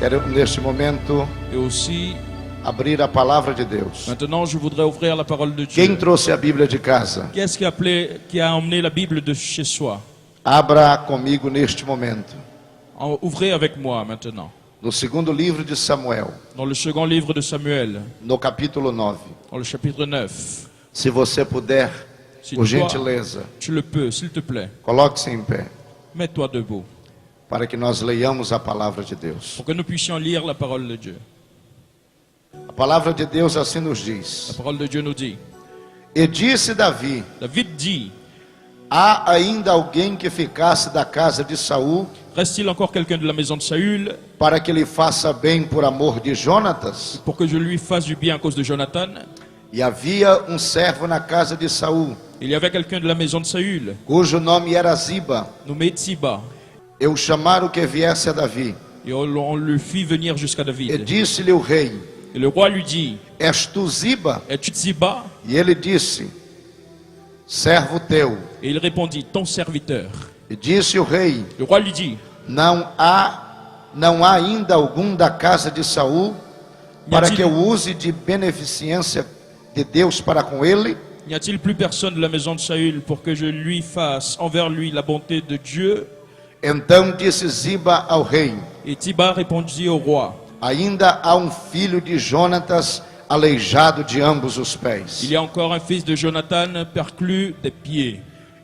Quero neste momento Et aussi, abrir a palavra de Deus. maintenant, je voudrais ouvrir la parole de Quem Dieu. trouxe a Bíblia de casa? Qu'est-ce qui a emmené la Bible de chez soi? Abra comigo neste momento. Ouvrez avec moi maintenant. No segundo livro de Samuel, Dans le second livre de Samuel, no capítulo 9. dans le chapitre 9. Se você puder, Si por toi, gentileza, tu le peux, s'il te plaît, coloque-se em pé, mets-toi debout para que nós leiamos a palavra de Deus. pour que nous puissions lire la parole de Dieu. A palavra de Deus assim nos La diz. parole de Dieu nous dit, E disse Davi: David dit, há ainda alguém que ficasse da casa de Saul, reste-t-il encore quelqu'un de la maison de Saül para que lhe faça bem por amor de Jonatas? pour que je lui fasse du bien à cause de Jonathan? E havia um servo na casa de Saul, Il y avait quelqu'un de la maison de Saül, cujo nome era Ziba. nommé Tsiba, E o chamaram que viesse a Davi. et on le fit venir jusqu'à E David. disse-lhe o rei: Et le roi lui dit, És tu Ziba? es-tu Tsiba? E ele disse: Servo teu. Et il répondit, ton serviteur. E disse o rei: Le roi lui dit, Não há ainda algum da casa de Saul para que eu use de beneficência de Deus para com ele? n'y a-t-il plus personne de la maison de Saül pour que je lui fasse envers lui la bonté de Dieu? Então disse Ziba ao rei: Et Tsiba répondit au roi, Ainda há um filho de Jonatas aleijado de ambos os pés. il y a encore un fils de Jonathan perclus des pieds.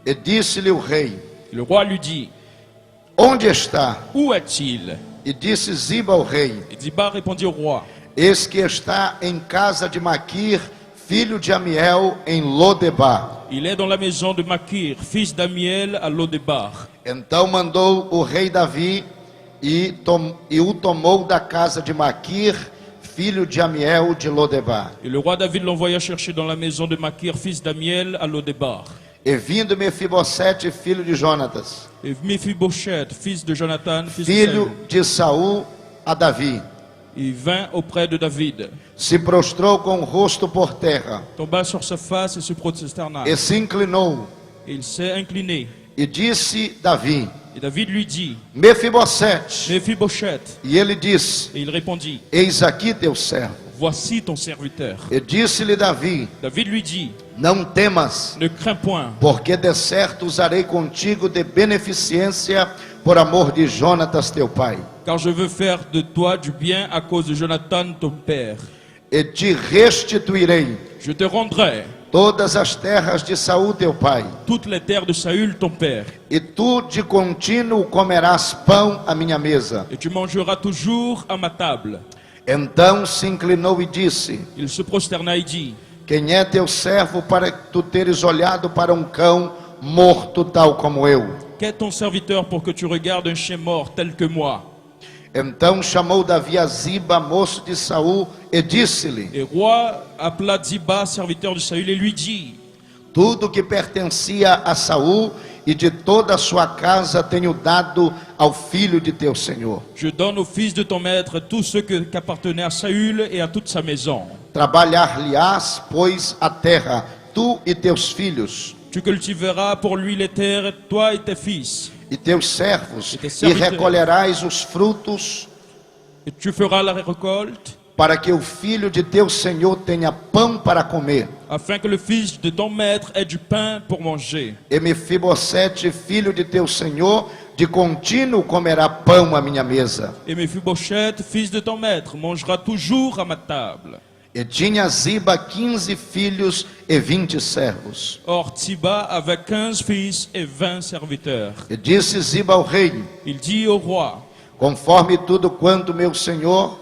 E disse-lhe o rei: Le roi lui dit, Onde está? où est-il? E disse Ziba ao rei: Et Tsiba répondit au roi, Eis que está em casa de Maquir, filho de Amiel, em Lodebar. il est dans la maison de Makir, fils d'Amiel à Lodebar. Então mandou o rei Davi e o tomou da casa de Maquir, filho de Amiel de Lodebar. Et le roi David l'envoya chercher dans la maison de Makir, fils d'Amiel à Lodebar. E vindo Mefibosete, filho de Jonatas, Et Méphibosheth, fils de Jonathan, fils de filho Saül, de Saul, a Davi, il vint auprès de David, se prostrou com o rosto por terra tomba sur sa face et se prosterna. e se inclinou. Et il s'est incliné. E disse Davi: Et David lui dit, Mefibosete. Méphibosheth. E ele disse: Et il répondit, Eis aqui teu servo. voici ton serviteur. E disse-lhe Davi: David lui dit, Não temas, ne crains point, porque de certo usarei contigo de beneficência por amor de Jonatas teu pai. car je veux faire de toi du bien à cause de Jonathan ton père. E te restituirei Je te rendrai todas as terras de Saul teu pai, toutes les terres de Saül ton père, e tu de contínuo comerás pão à minha mesa. et tu mangeras toujours à ma table. Então se inclinou e disse: Il se prosterna et dit, Quem é teu servo para tu teres olhado para um cão morto tal como eu? qu'est ton serviteur pour que tu regardes un chien mort tel que moi? Então chamou Davi a Ziba, moço de Saul, e disse-lhe: Et roi appela Ziba, serviteur de Saül, et lui dit, Tudo que pertencia a Saul e de toda a sua casa tenho dado ao filho de teu senhor. je donne au fils de ton maître tout ce qu'appartenait à Saül et à toute sa maison. Trabalhar-lhe-ás, pois, a terra, tu e teus filhos, Tu cultiveras pour lui les terres, toi et tes fils, e teus servos, E teus e servitores. recolherás os frutos, et tu feras la récolte, para que o filho de teu senhor tenha pão para comer. afin que le fils de ton maître ait du pain pour manger. E Mefibosete, filho de teu senhor, de contínuo comerá pão à minha mesa. Et Méphibosheth, fils de ton maître, mangera toujours à ma table. E tinha Ziba 15 filhos e 20 servos. Or Tsiba avait 15 fils et 20 serviteurs. E disse Ziba ao rei: Il dit au roi, Conforme tudo quanto meu senhor,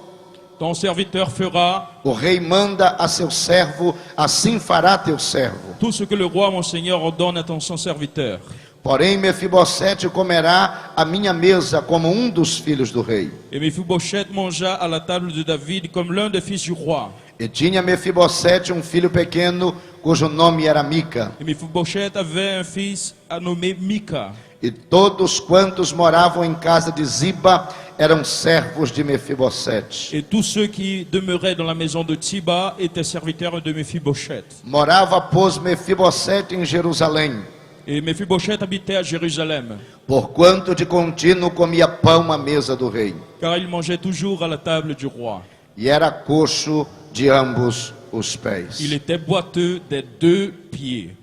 ton serviteur fera o rei manda a seu servo, assim fará teu servo. tout ce que le roi mon seigneur ordonne à son serviteur. Porém Mefibosete comerá à minha mesa como um dos filhos do rei. Et Méphibosheth mangea à la table de David comme l'un des fils du roi. E tinha Mefibosete um filho pequeno, cujo nome era Mica. Et Méphibosheth avait un fils nommé Mika. E todos quantos moravam em casa de Ziba eram servos de Mefibosete. Et tous ceux qui demeuraient dans la maison de Tsiba étaient serviteurs de Méphibosheth. Morava, pois, Mefibosete em Jerusalém. Et Mephibosheth habitait à Jérusalem, porquanto de contínuo comia pão à mesa do rei, car il mangeait toujours à la table du roi. e era coxo de ambos os Il pés. était boiteux des 2 pieds.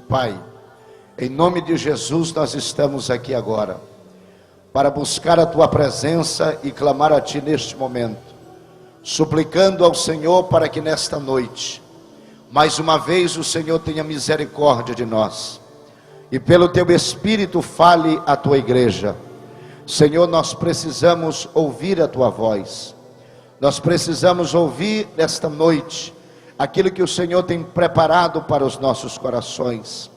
Pai, em nome de Jesus, nós estamos aqui agora para buscar a tua presença e clamar a ti neste momento, suplicando ao Senhor para que nesta noite, mais uma vez, o Senhor tenha misericórdia de nós e pelo teu Espírito fale à tua igreja. Senhor, nós precisamos ouvir a tua voz, nós precisamos ouvir nesta noite aquilo que o Senhor tem preparado para os nossos corações.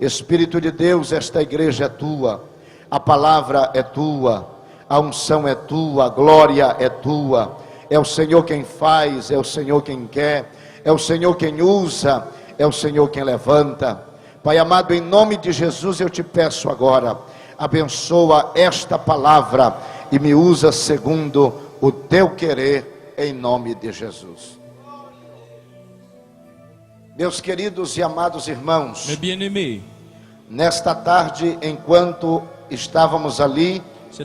Espírito de Deus, esta igreja é tua, a palavra é tua, a unção é tua, a glória é tua. É o Senhor quem faz, é o Senhor quem quer, é o Senhor quem usa, é o Senhor quem levanta. Pai amado, em nome de Jesus eu te peço agora, abençoa esta palavra e me usa segundo o teu querer, em nome de Jesus. Meus queridos e amados irmãos, Mes bien-aimés, nesta tarde, enquanto estávamos ali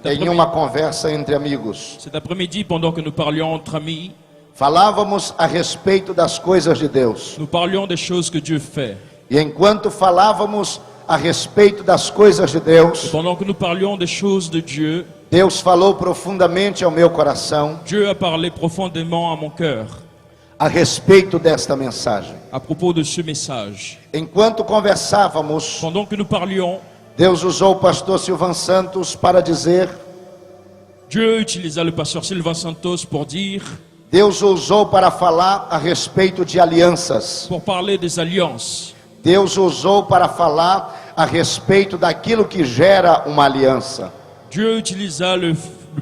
em uma conversa entre amigos, cet après-midi, pendant que nous parlions entre amis, falávamos a respeito das coisas de Deus. nous parlions des choses que Dieu fait. E enquanto falávamos a respeito das coisas de Et Deus, pendant que nous parlions des choses de Dieu, Deus falou profundamente ao meu coração Dieu a parlé profondément à mon cœur a respeito desta mensagem. à propos de ce message. Enquanto conversávamos, Pendant que nous parlions, Deus usou o pastor Silvan Santos para dizer, Dieu utilisa le pasteur Sylvain Santos pour dire, Deus o usou para falar a respeito de alianças. pour parler des alliances. Deus usou para falar a respeito daquilo que gera uma aliança. Dieu utilisa le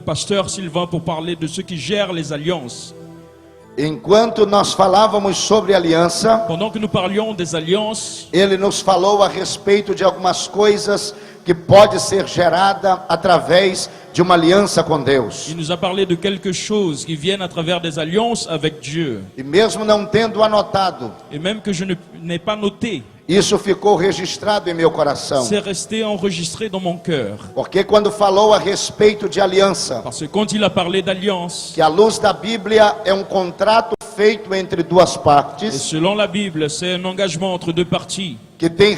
pasteur Sylvain pour parler de ceux qui gèrent les alliances. Enquanto nós falávamos sobre aliança, Pendant que nous parlions des alliances, ele nos falou a respeito de algumas coisas que pode ser gerada através de uma aliança com Deus. il nous a parlé de quelque chose qui viennent à travers des alliances avec Dieu. E mesmo não tendo anotado, Et même que je n'ai pas noté, isso ficou registrado em meu coração. c'est resté enregistré dans mon cœur. Porque quando falou a respeito de aliança, Parce que quand il a parlé d'alliance, que à luz da Bíblia é um contrato feito entre duas et partes, selon la Bible, c'est un engagement entre 2 parties. que tem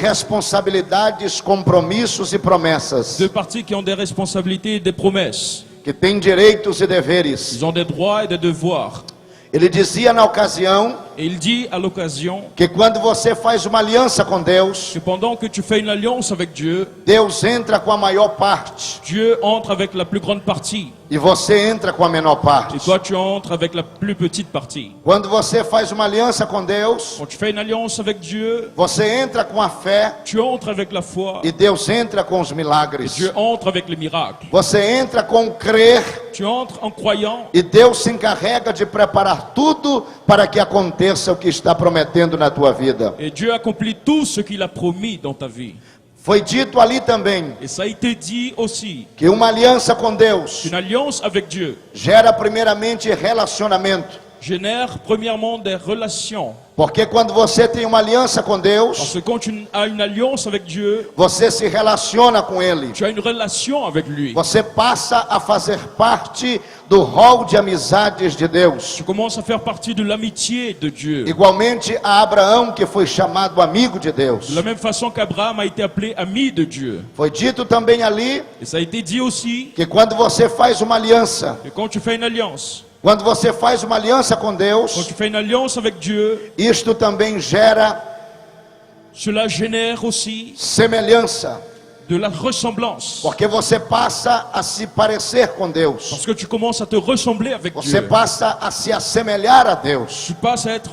responsabilidades, compromissos e promessas, 2 parties qui ont des responsabilités et des promesses. que tem direitos e deveres. Ils ont des droits et des devoirs. Ele dizia na ocasião Et il dit à l'occasion que quando você faz uma aliança com Deus, que pendant que tu fais une alliance avec Dieu, Deus entra com a maior parte Dieu entre avec la plus grande partie. e você entra com a menor Et parte. toi, tu entres avec la plus petite partie. Quando você faz uma aliança com Deus, Quand tu fais une alliance avec Dieu, você entra com a fé tu entres avec la foi. e Deus entra com os milagres. Dieu entre avec les miracles. Você entra com o crer Tu entres en croyant e Deus se encarrega de preparar tudo para que aconteça o que está prometendo na tua vida. et Dieu accomplit tout ce qu'il a promis dans ta vie. Foi dito ali também Et ça a été dit aussi que uma aliança com Deus qu'une alliance avec Dieu gera primeiramente relacionamento. génère premièrement des relations. Porque quando você tem uma aliança com Deus, Parce que quand tu as une alliance avec Dieu, você se relaciona com Ele. tu as une relation avec lui. Você passa a fazer parte do rol de amizades de Deus. Tu commences à faire partie de l'amitié de Dieu. Igualmente a Abraão, que foi chamado amigo de Deus. De la même façon qu'Abraham a été appelé ami de Dieu. Foi dito também ali Et ça a été dit aussi que quando você faz uma aliança, que quand tu fais une alliance, quando você faz uma aliança com quand Deus, tu fais une alliance avec Dieu, isto também gera cela génère aussi semelhança. de la ressemblance. Porque você passa a se parecer com Deus. Parce que tu commences à te ressembler avec Você Dieu. passa a se assemelhar a Deus. Tu passes à être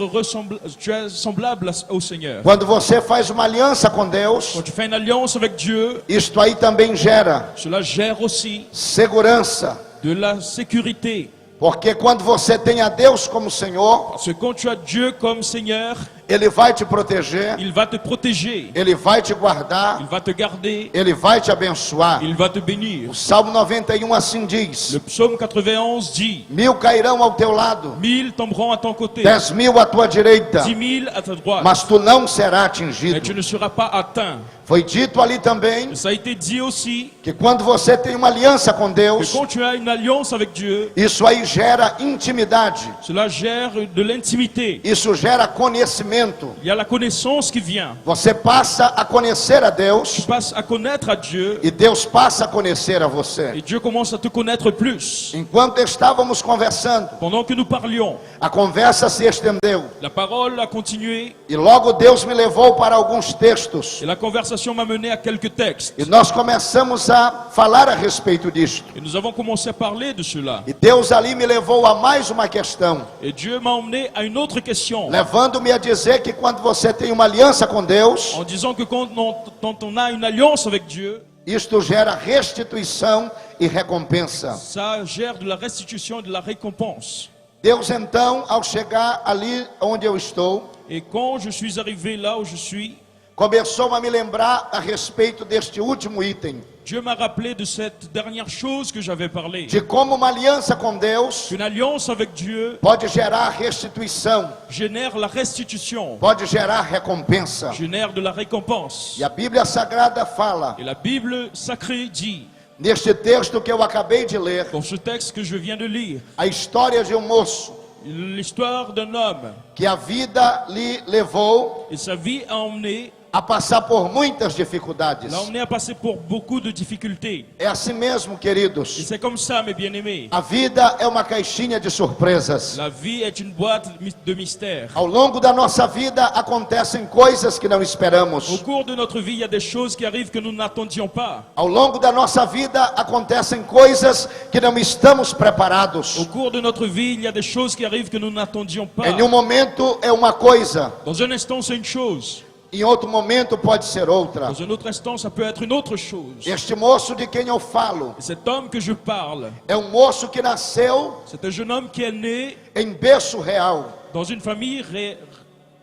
tu es semblable au Seigneur. Quando você faz uma aliança com Deus, Quand tu fais une alliance avec Dieu, isto aí também gera cela gère aussi segurança. de la sécurité. Porque quando você tem a Deus como Senhor, Parce que quand tu as Dieu comme Seigneur, Ele vai te proteger, il va te protéger, Ele vai te guardar, il va te garder, Ele vai te abençoar. il va te bénir. O Salmo 91 assim diz: Le psaume 91 dit, 1000 cairão ao teu lado, 1000 tomberont à ton côté, 10.000 à tua direita, 10 000 à ta droite, mas tu não serás mais tu atingido. ne seras pas atteint. Foi dito ali também Ça a été dit aussi que quando você tem uma aliança com que Deus, quand tu as une alliance avec Dieu, isso aí gera intimidade, cela gère de l'intimité. isso gera conhecimento. Il y a la connaissance qui vient. Você passa a conhecer a Tu Deus passes à connaître à Dieu e Deus passa a conhecer a você. et Dieu commence à te connaître plus. Enquanto estávamos conversando, Pendant que nous parlions, a conversa se estendeu la parole a continué e logo Deus me levou para alguns textos et la conversation m'a mené à quelques textes. e nós começamos a falar a respeito disto. Et nous avons commencé à parler de cela. E Deus ali me levou a mais uma questão, Et Dieu m'a emmené à une autre question, levando-me a dizer que quando você tem uma aliança com Deus, en disant que quand on a une alliance avec Dieu, isto gera restituição e recompensa. ça gère de la restitution et de la récompense. Deus então, ao chegar ali onde eu estou, Et quand je suis arrivé là où je suis, começou a me lembrar a respeito deste último item, Dieu m'a rappelé de cette dernière chose que j'avais parlé. de como uma aliança com Deus Qu'une alliance avec Dieu pode gerar restituição, génère la restitution, pode gerar recompensa. génère de la récompense. E a Bíblia Sagrada fala, Et la Bible sacrée dit, neste texto que eu acabei de ler, dans ce texte que je viens de lire, a história de um moço l'histoire d'un homme que a vida lhe levou et sa vie a emmené, a passar por muitas dificuldades. l'a emmené à passer pour beaucoup de difficultés. É assim mesmo, Et queridos. c'est comme ça, mes bien-aimés. A vida é uma caixinha de surpresas. La vie est une boîte de mystères. Ao longo da nossa vida acontecem coisas que não Au esperamos. cours de notre vie, il y a des choses qui arrivent que nous n'attendions pas. Ao longo da nossa vida acontecem coisas que não estamos preparados. Au cours de notre vie, il y a des choses qui arrivent que nous n'attendions pas. Em um momento é uma coisa, Dans un instant, c'est une chose. em outro momento pode ser outra. Dans un autre instant, ça peut être une autre chose. Este moço de quem eu falo Et cet homme que je parle, é um moço que nasceu c'est un jeune homme qui est né em berço real. dans une famille,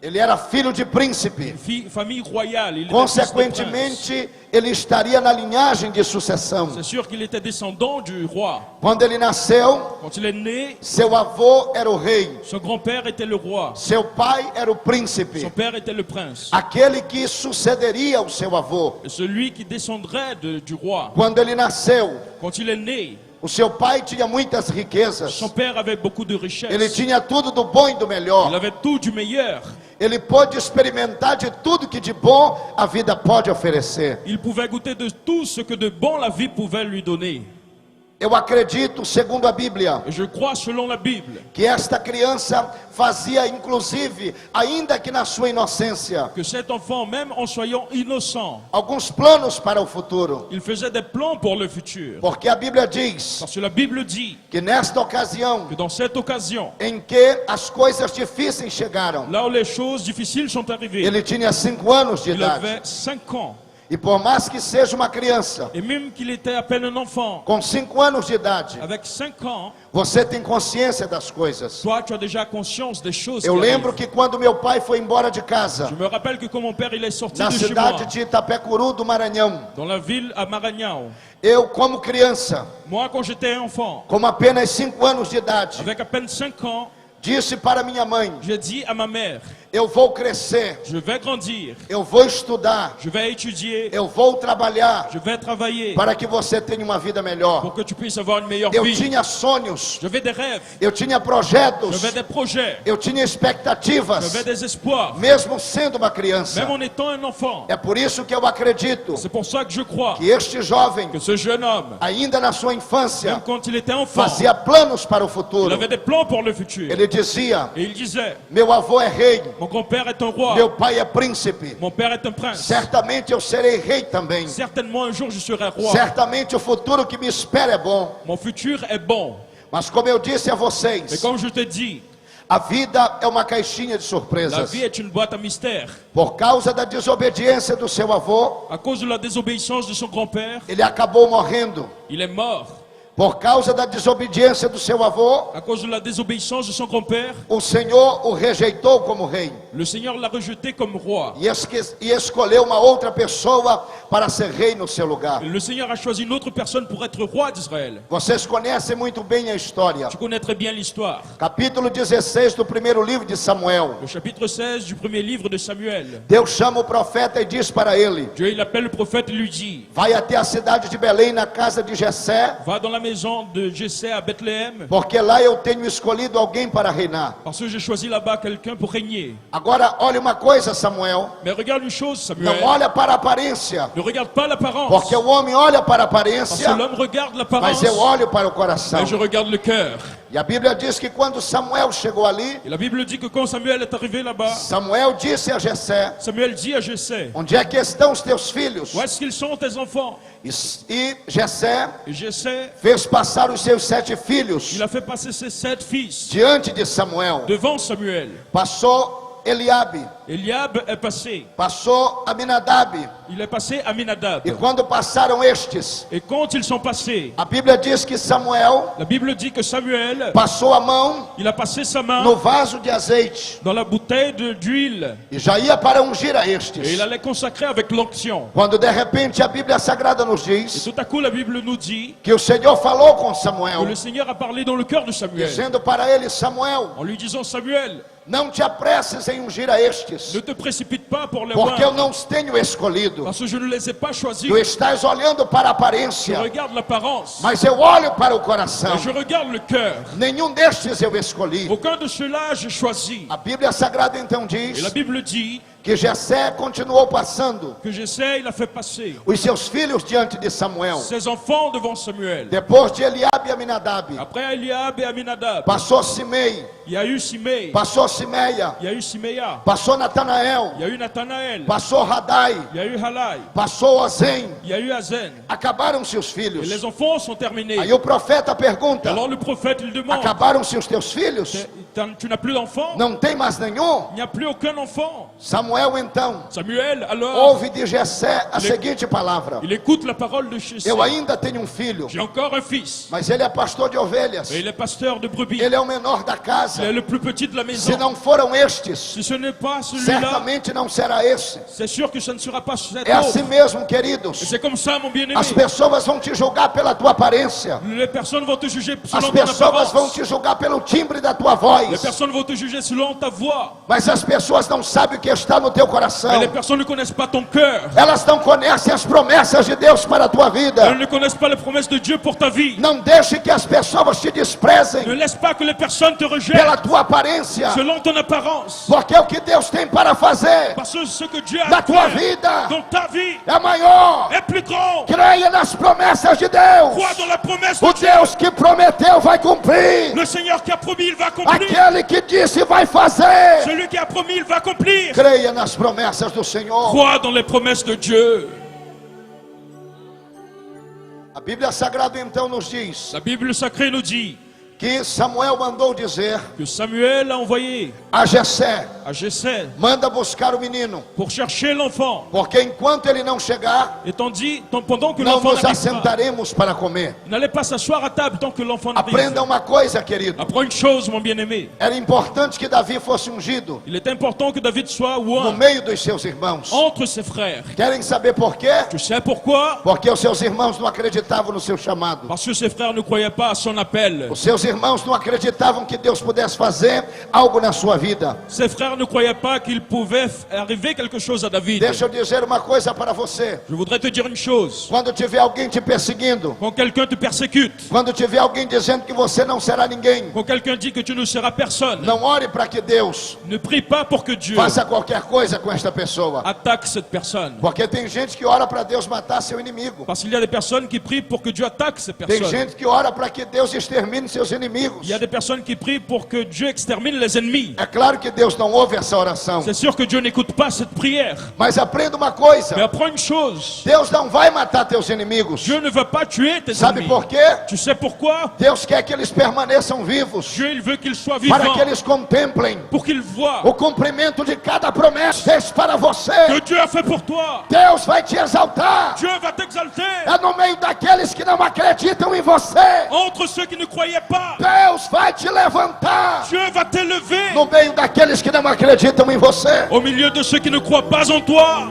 Ele era filho de príncipe. famille royale. Il était fils de prince. Consequentemente, ele estaria na linhagem de sucessão. C'est sûr qu'il était descendant du roi. Quando ele nasceu, Quand il est né, seu avô era o rei, son grand-père était le roi. seu pai era o Son príncipe, père était le prince. aquele que sucederia o seu avô. Et celui qui descendrait du roi. Quando ele nasceu, Quand il est né, o seu pai tinha muitas riquezas. son père avait beaucoup de richesses. Ele tinha tudo do bom e do Il melhor. avait tout du meilleur. Ele pôde experimentar de tudo que de bom a vida pode oferecer. Il pouvait goûter de tout ce que de bon la vie pouvait lui donner. Eu acredito, segundo a Bíblia, Et je crois, selon la Bible, que esta criança fazia, inclusive, ainda que na sua inocência, que cet enfant, même en soyant innocent, alguns planos para o futuro. il faisait des plans pour le futur. Porque a Bíblia diz Parce que la Bible dit que nesta ocasião que dans cette occasion, em que as coisas difíceis chegaram, là où les choses difficiles sont arrivées, ele tinha 5 anos de il idade. avait 5 ans. E por mais que seja uma criança, Et même qu'il était à peine un enfant, com 5 anos de idade, avec 5 ans, você tem consciência das coisas. toi, tu as déjà conscience des choses Eu qui lembro arrivent. que quando meu pai foi embora de casa, Je me rappelle que quand mon père il est sorti na de chez moi, cidade de Itapecuru do Maranhão, dans la ville à Maranhão, eu, como criança, moi, quand j'étais enfant, com apenas 5 anos de idade, avec à peine 5 ans, disse para minha mãe: j'ai dit à ma mère, eu vou crescer, je vais grandir, eu vou estudar, je vais étudier, eu vou trabalhar je vais travailler para que você tenha uma vida melhor. pour que tu puisses avoir une meilleure Eu vie. tinha sonhos, J'avais des rêves, eu tinha projetos, j'avais des projets, eu tinha expectativas, j'avais des espoirs, mesmo sendo uma criança. même en étant un enfant. É por isso que eu acredito C'est pour ça que je crois que este jovem, que ce jeune homme, ainda na sua infância, même quand il était enfant, fazia planos para o il futuro. avait des plans pour le futur. Ele dizia: Et il disait, meu avô é rei, mon grand-père est un roi, meu pai é príncipe, mon père est un prince. certamente eu serei rei também. Certainement un jour je serai roi. Certamente o futuro que me espera é bom. Mon futur est bon. Mas como eu disse a Mais vocês, comme je te dis, a vida é uma caixinha de la surpresas. vie est une boîte à mystères. Por causa da desobediência do seu avô, À cause de la désobéissance de son grand-père, ele acabou morrendo. il est mort. Por causa da desobediência do seu avô, à cause de la désobéissance de son grand-père, o Senhor o rejeitou como rei le Seigneur l'a rejeté comme roi. e escolheu uma outra pessoa para ser rei no seu lugar. Le Seigneur a choisi une autre personne pour être roi d'Israël. Vocês conhecem muito bem a história. Tu connais très bien l'histoire. Capítulo 16 do primeiro livro de Samuel. Le chapitre 16 du premier livre de Samuel. Deus chama o profeta e diz para ele: Dieu, il appelle le prophète et lui dit, vai até a cidade de Belém, na casa de Jessé, va dans la maison de Jessé à Bethléem, porque lá eu tenho escolhido alguém para reinar. parce que j'ai choisi là-bas quelqu'un pour régner. Agora, olha uma coisa, Samuel. Mais regarde une chose, Não Samuel. olha para a aparência, Ne regarde pas l'apparence. porque o homem olha para a Parce que aparência, l'homme regarde l'apparence. mas eu olho para o coração. Mais je regarde le cœur. E a Bíblia diz que quando Samuel chegou ali, Et la Bible dit que quand Samuel est arrivé là-bas, Samuel disse a Jessé: Samuel dit à Jessé, onde é que estão os teus filhos? où est-ce qu'ils sont tes enfants? E Jessé Et Jessé, fez passar os seus 7 filhos il a fait passer ses 7 fils diante de Samuel. devant Samuel. Passou Eliabe, Eliab est passé. passou Aminadab. Il est passé Aminadab. E quando passaram estes, Et quand ils sont passés, a Bíblia diz que Samuel la Bible dit que Samuel, passou a mão il a passé sa main no vaso de azeite dans la bouteille d'huile e já ia para ungir a et estes. il allait consacrer avec l'onction. Quando de repente a Bíblia Sagrada nos Et diz tout à coup, la Bible nous dit que o Senhor falou com que Samuel, le Seigneur a parlé dans le cœur de Samuel, dizendo para ele: Samuel, en lui disant, Samuel, não te apresses em ungir a estes, ne te précipite pas pour les porque eu voir, não os tenho escolhido. parce que je ne les ai pas choisis. Tu estás olhando para a Je aparência, regarde l'apparence, mas eu olho para o coração. mais je regarde le cœur. Nenhum destes eu escolhi. Aucun de ceux-là j'ai choisi. A Bíblia Sagrada então Et diz la Bible dit que Jessé continuou passando que Jessé, il a fait passer os seus filhos diante de Samuel. ses enfants devant Samuel. Depois de Eliabe e Aminadab, Après Eliab et Aminadab, passou Simei, il y a eu Simei, passou Simeia, il y a eu Simeia, passou Natanael, il y a eu Nathanaël, passou Radai, il y a eu Halai, passou Ozem. il y a eu Azen. Acabaram-se os Et filhos. les enfants sont terminés. Aí o profeta pergunta: Alors le prophète, il demande, acabaram-se os teus filhos? tu n'as plus d'enfants? Não tem mais nenhum? Il n'y a plus aucun enfant. Samuel então Samuel, alors, ouve de Jessé a seguinte palavra: il écoute la parole de Jessé. eu ainda tenho um filho, J'ai encore un fils, mas ele é pastor de ovelhas. mais il est pasteur de brebis. Ele é o menor da Il est casa. le plus petit de la maison. Se não foram estes, Si ce n'est pas celui-là, certamente não será esse. c'est sûr que ça ne sera pas cet É assim autre. mesmo, Et queridos. c'est comme ça, mon bien-aimé. As pessoas vão te julgar pela tua aparência. Les personnes vont te juger As selon ton pessoas vão apparence. te julgar pelo timbre da tua Les voz. personnes vont te juger selon ta voix. Mas as pessoas não sabem o que está no teu Mais coração. les personnes ne connaissent pas ton cœur. Elas não conhecem as promessas de Deus para a tua Elles vida. ne connaissent pas les promesses de Dieu pour ta vie. Não deixe que as pessoas te Ne desprezem laisse pas que les personnes te rejettent pela tua aparência. selon ton apparence. Porque o que Deus tem para fazer Parce que ce que Dieu a na à tua faire vida dans ta vie é maior. est plus grand. Creia nas promessas de Deus. Crois dans la promesse de O Dieu. Deus que prometeu vai cumprir. Le Seigneur qui a promis, il va accomplir. Aquele que disse vai fazer. Celui qui a promis, il va accomplir. Creia nas promessas do Senhor. Crois dans les promesses de Dieu. A Bíblia Sagrada então nos diz La Bible sacrée nous dit que Samuel mandou dizer que Samuel a envoyé a Jessé: à Jessé manda buscar o menino, pour chercher l'enfant. porque enquanto ele não chegar, Et pendant que não l'enfant nos n'arrive pas, assentaremos para comer. n'allez pas s'asseoir à table tant que l'enfant Aprenda n'arrive. uma coisa, querido. Apprends une chose, mon bien-aimé. Era importante que Davi fosse ungido Il est important que David soit no oint meio dos seus irmãos. entre ses frères. Querem saber por quê? Tu sais pourquoi? Porque os seus irmãos não acreditavam no seu chamado. Parce que ses frères ne croyaient pas à son appel. Os seus irmãos não acreditavam que Deus pudesse fazer algo na sua vida. Ses frères ne croyaient pas qu'il pouvait arriver quelque chose à David. Deixa eu dizer uma coisa para você. Je voudrais te dire une chose. Quando tiver alguém te perseguindo, Quand quelqu'un te persécute, quando tiver alguém dizendo que você não será ninguém, quand quelqu'un dit que tu ne seras personne, não ore para que Deus ne prie pas pour que Dieu faça qualquer coisa com esta pessoa. attaque cette personne. Porque tem gente que ora para Deus matar seu inimigo. Parce qu'il y a des personnes qui prient pour que Dieu attaque ces Tem personnes. gente que ora para que Deus extermine seus inimigos. Il y a des personnes qui prient pour que Dieu extermine les ennemis. É claro que Deus não ouve essa oração. C'est sûr que Dieu n'écoute pas cette prière. Mas aprenda uma coisa. Mais apprends une chose. Deus não vai matar teus inimigos. Dieu ne veut pas tuer tes Sabe ennemis. por quê? Tu sais pourquoi? Deus quer que eles permaneçam vivos. Dieu, il veut qu'ils soient Para vivants. que eles contemplem Pour qu'ils voient o cumprimento de cada promessa fez para você. que Dieu a fait pour toi. Deus vai te exaltar. Dieu va t'exalter. É no meio daqueles que não acreditam em você. Entre ceux qui ne croyaient pas, Deus vai te levantar. Dieu va t'élever. No meio daqueles que não acreditam em você. Au milieu de ceux qui ne croient pas en toi.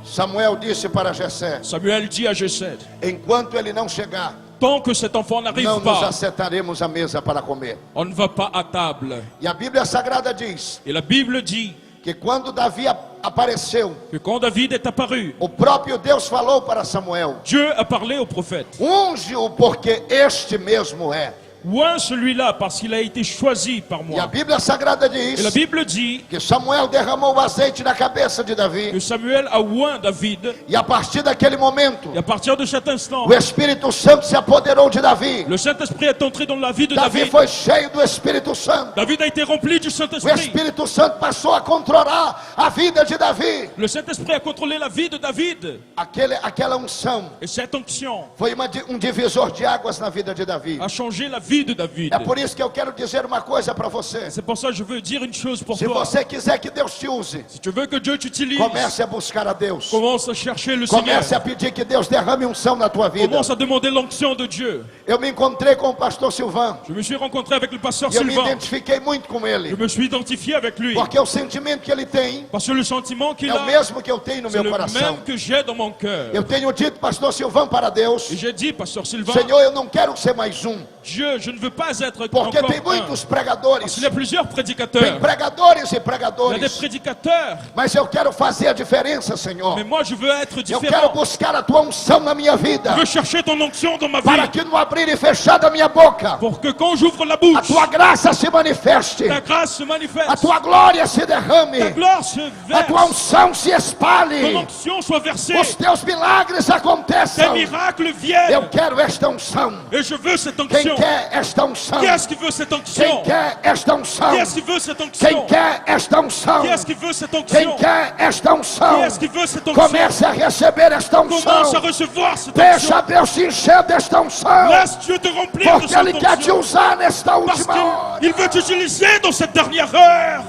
Samuel disse para Jessé: Samuel dit à Jessé, enquanto ele não chegar, tant que cet enfant n'arrive não nos pas, assentaremos à mesa para comer. on ne va pas à table. E a Bíblia Sagrada diz Et la Bible dit que quando Davi apareceu, que quand David est apparu, o próprio Deus falou para Samuel: Dieu a parlé au prophète. unge-o porque este mesmo é. Ouin celui-là parce qu'il a été choisi par E a moi. Bíblia Sagrada Et la diz Bible dit que Samuel derramou o azeite na cabeça de que Davi. Samuel a ouin David. E a partir daquele momento, Et à partir de cet instant, o Espírito Santo se apoderou de Davi. le Saint-Esprit est entré dans la vie de Davi David. foi cheio do Espírito Santo. David a été rempli du O Saint-Esprit. Espírito Santo passou a controlar a vida de Davi. Le Saint-Esprit a contrôlé la vie de David. Aquela unção Et cette onction foi divisor de águas na vida de Davi. a changé la vie de David. É por isso que eu quero dizer uma coisa para você. C'est pour ça que je veux dire une chose pour Se toi. você quiser que Deus te use, Si tu veux que Dieu t'utilise, comece a buscar a Deus. commence a chercher le Seigneur. Comece a pedir que Deus derrame unção na tua vida. Commence à demander l'onction de Dieu. Eu me encontrei com o pastor Silvan Je me suis rencontré avec le pasteur e eu me Sylvain. identifiquei muito com Je ele. me suis identifié avec lui. Porque o sentimento que ele tem Parce que le sentiment qu'il é o a, mesmo que eu tenho no c'est meu le coração. même que j'ai dans mon cœur. Eu tenho dito, pastor Silvan, para Deus: Et j'ai dit, pasteur Sylvain, Senhor, eu não quero ser mais um. Dieu, je ne veux pas être Porque encore tem un. muitos pregadores. Il y a plusieurs Tem prédicateurs. pregadores e Il y a des pregadores. prédicateurs. Mas eu quero fazer a diferença, Senhor. Mais moi, je veux être Eu quero différent. buscar a tua unção na minha vida. Je veux chercher ton onction dans ma Para vie. que no abrir e fechar da minha boca, Pour que quand j'ouvre la a bouche, tua graça se manifeste. ta grâce se A manifeste. tua glória se Ta derrame. gloire se A tua verse. unção se Ton espalhe. onction soit versée. Os teus milagres Tes aconteçam. miracles Eu viennent. quero esta unção. Et je veux cette Quem onction. quer esta unção? Qui est-ce qui veut cette onction? Quem quer esta unção? Qui est-ce qui veut cette Quem onction? quer esta unção? Qui est-ce qui veut cette Quem onction? quer esta unção? Qui est-ce qui veut cette onction? Comece a receber esta Commence à unção. recevoir cette Deixa onction. Deus te encher desta unção. Laisse Dieu te remplir de Porque cette Ele quer te onction. usar nesta Parce última hora. qu'il veut t'utiliser dans cette dernière heure.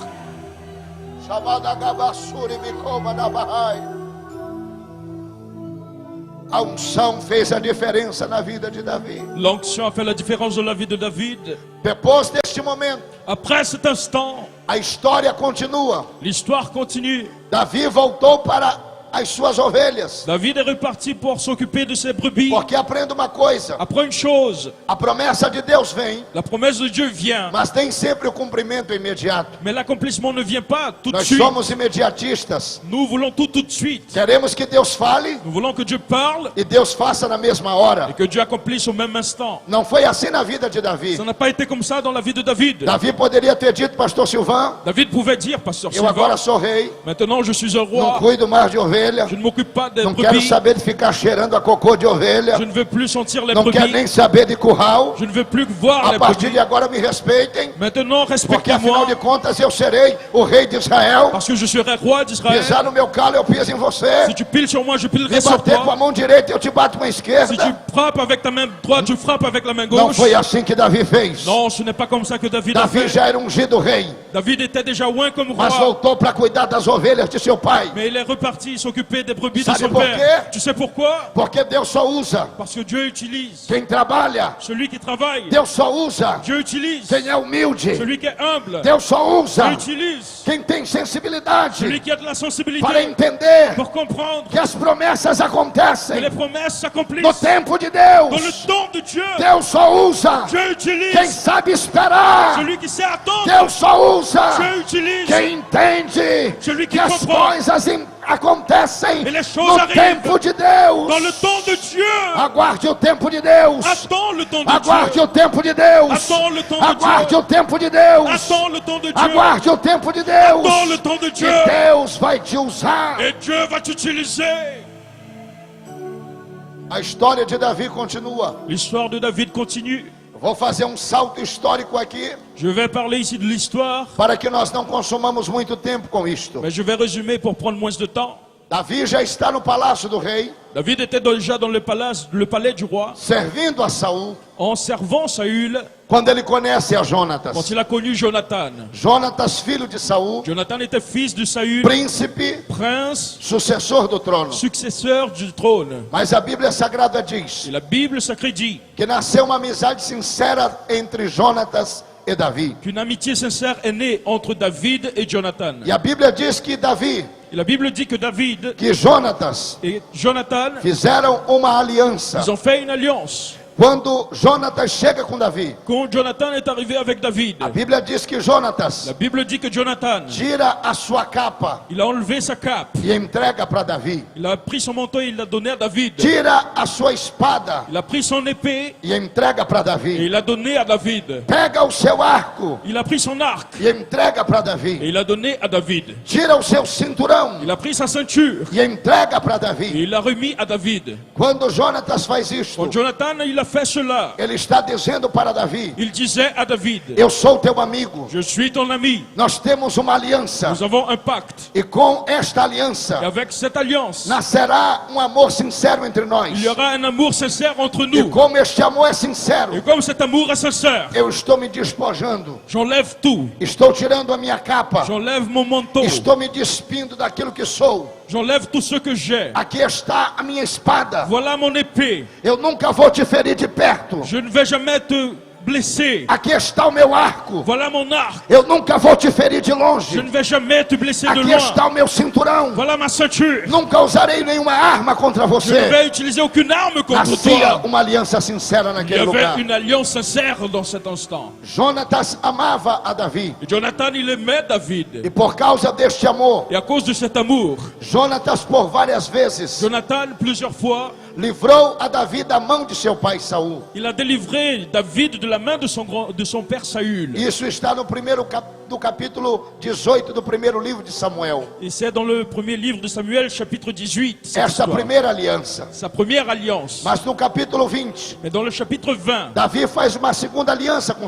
A unção fez a diferença na vida de Davi. L'onction a fait la différence dans la vie de David. Depois deste momento, Après cet instant, a história continua. l'histoire continue. Davi voltou para as suas ovelhas. David est reparti pour s'occuper de ses brebis. Porque aprenda uma coisa: Apprends une chose, a promessa de Deus vem, la promesse de Dieu vient, mas nem sempre o cumprimento é imediato. mais l'accomplissement ne vient pas tout de Nós suite. somos imediatistas. Nous voulons tout de suite. Queremos que Deus fale Nous voulons que Dieu parle e Deus faça na mesma et hora. que Dieu accomplisse au même instant. Não foi assim na vida de Davi. Ça n'a pas été comme ça dans la vie de David. Davi poderia ter dito, pastor Silvan: David pouvait dire, pasteur eu agora Sylvain, sou rei, maintenant je suis un não roi, cuido mais de ovelha, je ne m'occupe pas des não quero brebis, saber de ficar cheirando a cocô de ovelha, je ne veux plus sentir les não quero brebis, nem saber de curral. je ne veux plus voir A les partir de brebis. agora me respeitem, Maintenant porque afinal respectez-moi, de contas eu serei o rei de Israel. parce que je serai roi d'Israël. Pisar no meu calo, eu piso em você. Si tu piles sur moi, je pilerai Me sur bater com a toi. mão direita, eu te bato com a Si tu esquerda. frappes avec ta main droite, je frappe avec la main Não gauche. foi assim que Davi fez. Non, ce n'est pas comme ça que David a Davi fait. já era ungido rei, David était déjà loin comme mas roi, voltou para cuidar das ovelhas de seu pai. mais il est reparti s'occuper des brebis de Sabe son por père. quê? Tu sais pourquoi? Porque Deus só usa Parce que Dieu utilise quem trabalha. celui qui travaille. Deus só usa Dieu utilise quem é humilde. celui qui est humble. Deus só usa Dieu utilise quem tem sensibilidade celui qui a de la sensibilité para entender pour comprendre que as promessas que acontecem les promesses no s'accomplissent tempo de dans le Deus. temps de Dieu. Deus só usa Dieu quem utilise sabe esperar. celui qui sait attendre. Deus só usa Dieu utilise quem entende celui que qui as comprend coisas acontecem et les choses no arrivent tempo de dans le Deus. temps de Dieu. Aguarde o tempo de Deus. Attends le temps de Aguarde Dieu. o tempo de Deus. Attends le temps de Aguarde Dieu. o tempo de Deus. Attends le temps de Dieu. Aguarde o tempo de Attends Deus. le temps de Dieu. E Deus vai te usar. Et Dieu va t'utiliser. A história de Davi continua. L'histoire de David continue. Vou fazer um salto histórico aqui, Je vais parler ici de l'histoire, para que nós não consumamos muito tempo com isto. mais je vais résumer pour prendre moins de temps. Davi já está no palácio do rei, David était déjà dans le palais du roi, servindo a Saul, en servant Saül, quando ele conhece a quand Jonatas. il a connu Jonathan. Jonatas, filho de Saul, Jonathan était fils de Saül, príncipe, prince, sucessor do trono. successeur du trône. Mas a Bíblia Sagrada diz Et la Bible sacrée dit que nasceu uma amizade sincera entre Jonatas e Davi. qu'une amitié sincère est née entre David et Jonathan. E a Bíblia diz que Davi, Et la Bible dit que David que Jonatas et Jonathan, fizeram uma aliança. ils ont fait une alliance. Quando Jonatas chega com Davi, Quand Jonathan est arrivé avec David, a Bíblia diz que Jonatas la Bible dit que Jonathan, tira a sua capa il a enlevé sa cape, e entrega para Davi. il a pris son manteau et il l'a donné à David. Tira a sua espada Il a pris son épée e entrega para et Davi. il l'a donné à David. Pega o seu arco Il a pris son arc e entrega para et Davi. il l'a donné à David. Tira o seu cinturão Il a pris sa ceinture e entrega para et Davi. il l'a remis à David. Quando Jonatas faz isto, Quand Jonathan il a fait cela, ele está dizendo para Davi: il disait à David, eu sou teu amigo, je suis ton ami, nós temos uma aliança, nous avons un pacte. e com esta aliança Et avec cette alliance, nascerá um amor sincero entre nós. il y aura un amour sincère entre E nous. como este amor é Et sincero, comme cet amour est sincère, eu estou me despojando, j'enlève tout. estou tirando a minha capa, J'enlève mon manteau. estou me despindo daquilo que sou. J'enlève tout ce que j'ai. Aqui está a minha espada. Voilà mon épée. Eu nunca vou te ferir de perto. Je ne vais jamais te blesser. Aqui está o meu arco. Voilà mon arc. Eu nunca vou te ferir de Je longe. ne vais jamais te blesser de Aqui loin. está o meu cinturão. Voilà ma ceinture. Nunca usarei nenhuma arma contra Je ne você. vais utiliser aucune arme contre Nascia toi. uma aliança sincera Il y naquele lugar. avait une alliance sincère dans cet instant. Jonatas amava a Davi. Et Jonathan, il aimait David. E por causa deste amor, Et à cause de cet amour, Jonatas por várias vezes Jonathan, plusieurs fois, livrou a Davi da mão de seu pai Saul. il a délivré David de la main de son père Saül. Isso está no do capítulo 18 do primeiro livro de Samuel. Et c'est dans le premier livre de Samuel, chapitre 18, cette Esta histoire. primeira aliança. Sa première alliance. Mas no capítulo 20, Mais dans le chapitre 20, Davi faz uma segunda aliança com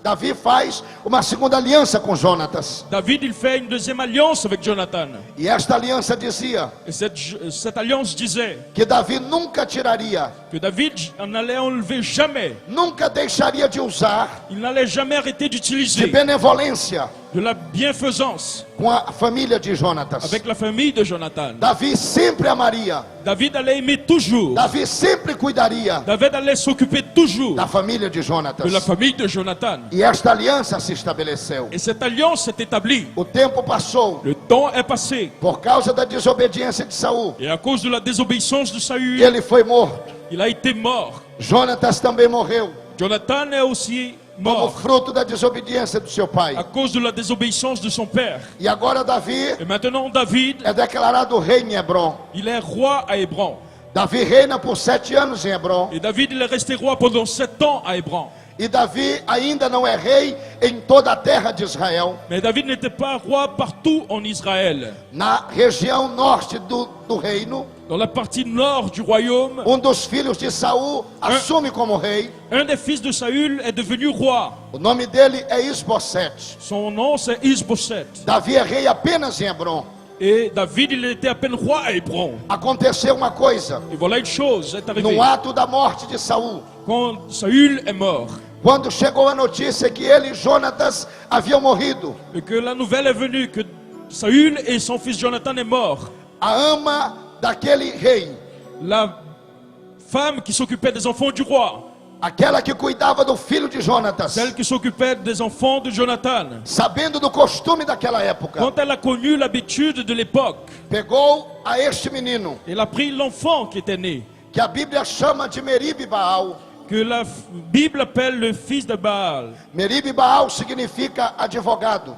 Davi faz uma segunda aliança com Jonatas. David, il fait une deuxième alliance avec Jonathan. E esta aliança dizia Et cette alliance disait que Davi nunca tiraria, que David n'allait enlever jamais, nunca deixaria de usar il n'allait jamais arrêter de d'utiliser benevolência de la bienfaisance com a família de Jonatas. avec la famille de Jonathan. Davi sempre amaria, David allait aimer toujours. Davi sempre cuidaria David allait s'occuper toujours da família de de la Jonatas. famille de Jonathan. E esta aliança se estabeleceu. Et cette alliance s'est établie. O tempo passou Le temps est passé. por causa da desobediência de Saul. Et à cause de la désobéissance de Saül, Ele foi morto. il a été mort. Jonatas também morreu Jonathan est aussi como mort fruto da desobediência do seu pai. à cause de la désobéissance de son père. E agora Davi Et maintenant, David, é declarado rei em Hebron. il est roi à Hébron. Davi reina por 7 anos em Hebron. Et David, il est resté roi pendant 7 ans à Hébron. E Davi ainda não é rei em toda a terra de Israel. Mais David n'était pas roi partout en Israël. Na região norte do reino, Dans la partie nord du royaume, dos filhos de Saul assume como rei. un des fils de Saül est devenu roi. O nome dele é Isbosete. Son nom, c'est Isboset. Davi é rei apenas em Hebron. Et David, il était à peine roi à Hébron. Aconteceu uma coisa. Et voilà une chose est arrivée. No ato da morte de Saul, Quand Saül est mort, quando chegou a notícia que ele e Jonatas haviam morrido, et que la nouvelle est venue que Saül et son fils Jonathan est mort, a ama daquele rei, la femme qui s'occupait des enfants du roi, aquela que cuidava do filho de Jonatas, celle qui s'occupait des enfants de Jonathan, sabendo do costume daquela época, quand elle a connu l'habitude de l'époque, pegou a este menino, elle a pris l'enfant qui était né, que a Bíblia chama de Merib Baal. que la Bible appelle le fils de Baal. Merib Baal significa advogado.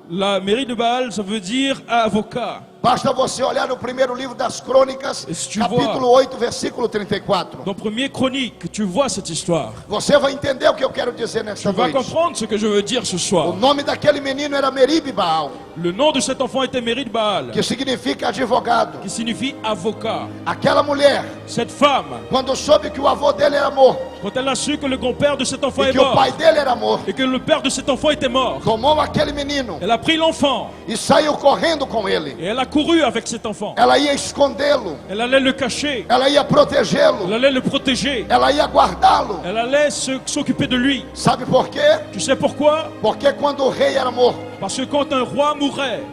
La mairie de Baal, ça veut dire avocat. Basta você olhar no primeiro livro das Crônicas, E se tu capítulo 8, versículo 34. Dans 1er Chronique, tu vois cette histoire. Você vai entender o que eu quero dizer Tu nesta vas noite. comprendre ce que je veux dire ce O soir. nome daquele menino era Merib Baal, Le nom de cet enfant était Mérid Baal, que significa advogado. qui signifie avocat. Aquela mulher, Cette femme, quando soube que o avô dele era morto quand elle a su que le grand-père de cet enfant e est que o mort, pai dele era morto, et que le père de cet enfant était mort, tomou aquele menino elle a pris l'enfant e saiu correndo com ele. et elle a couru avec cet enfant. Ela ia escondê-lo, Elle allait le cacher, ela ia elle protegê-lo, allait le protéger, ela ia guardá-lo. elle allait s'occuper de lui. Sabe por quê? Tu sais pourquoi? Porque quando o rei era morto, Parce que quand un roi mourait,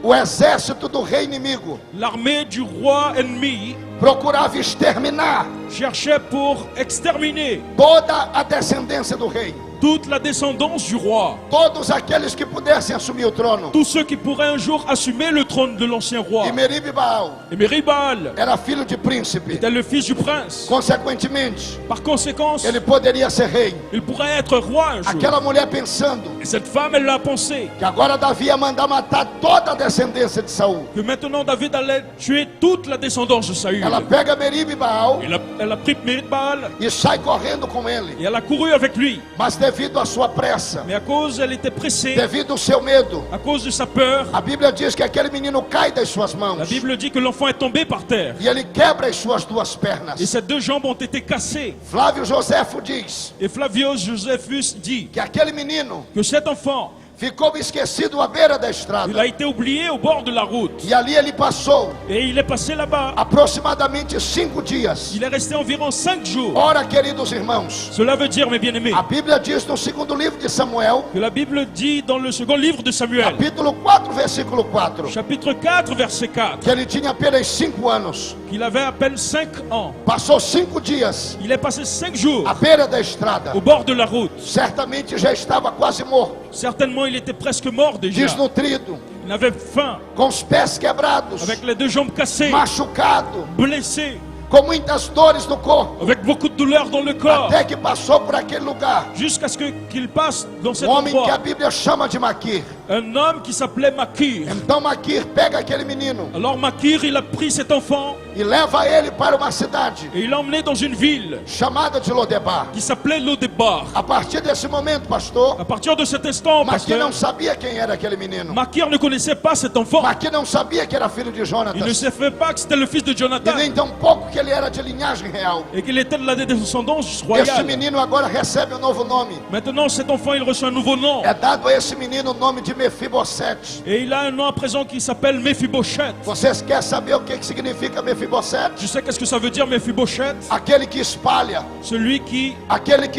o exército do rei inimigo l'armée du roi ennemi procurava exterminar cherchait pour exterminer toda a descendência do rei, toute la descendance du roi. todos aqueles que pudessem assumir o trono. Tous ceux qui pourraient un jour assumer le trône de l'ancien roi. E Merib Baal Et Mérid Baal era filho de príncipe. était le fils du prince. Consequentemente, Par conséquence, ele poderia ser rei. il pourrait être roi un jour. Aquela mulher pensando Et cette femme, elle l'a pensé, que agora Davi ia mandar matar toda a descendência de Saul. que maintenant David allait tuer toute la descendance de Saül. Ela pega Merib Baal Elle a pris Mérid Baal e sai correndo com ele. et elle a couru avec lui. Mas devido à sua pressa, Mais à cause, elle était pressée, devido ao seu medo, à cause de sa peur, a Bíblia diz que aquele menino cai das suas mãos la Bible dit que l'enfant est tombé par terre. e ele quebra as suas duas Et pernas. ses deux jambes ont été cassées. Flávio Joséfo diz Et Flavius Josephus dit que aquele menino que cet enfant, ficou esquecido à beira da il estrada a été oublié au bord de la route. e ali ele passou Et il est passé là-bas. aproximadamente 5 dias. Il est resté environ 5 jours. Ora, queridos irmãos, Cela veut dire, mes bien-aimés, a Bíblia diz no segundo livro de Samuel, que la Bible dit dans le second livre de Samuel, capítulo 4, versículo 4, chapitre 4, verset 4, que ele tinha apenas 5 anos. qu'il avait à peine 5 ans. Passou 5 dias Il est passé 5 jours à beira da estrada. au bord de la route. Certamente já estava quase morto, Certainement, il était presque mort déjà. desnutrido, Il avait faim, com os pés quebrados, avec les deux jambes cassées, machucado, blessé, com muitas dores no corpo, avec beaucoup de douleur dans le corps, até que passou por aquele lugar. jusqu'à ce qu'il passe dans cet Homem que a endroit. Bíblia chama de Maquir. Un homme qui s'appelait Makir. Então Maquir pega aquele menino Alors Makir, il a pris cet enfant e leva ele para uma cidade et il l'a emmené dans une ville chamada de Lodebar. qui s'appelait Lodebar. A partir desse momento, pastor, À partir de cet instant, Maquir pasteur, não sabia quem era aquele menino. Makir ne connaissait pas cet enfant. Maquir não sabia que era filho de Il ne Jonatas. savait pas que c'était le fils de E Jonathan nem tampouco que ele era de linhagem real. et qu'il était de la descendance Este royale. menino agora recebe um novo nome. Maintenant, cet enfant, il reçoit un nouveau nom. É dado a esse menino o nome de Mefibosete. Et il a un nom à présent qui s'appelle Mephibosheth. Vocês querem saber o que significa Mefibosete? Tu sais qu'est-ce que ça veut dire Mephibosheth? Aquele que espalha, Celui qui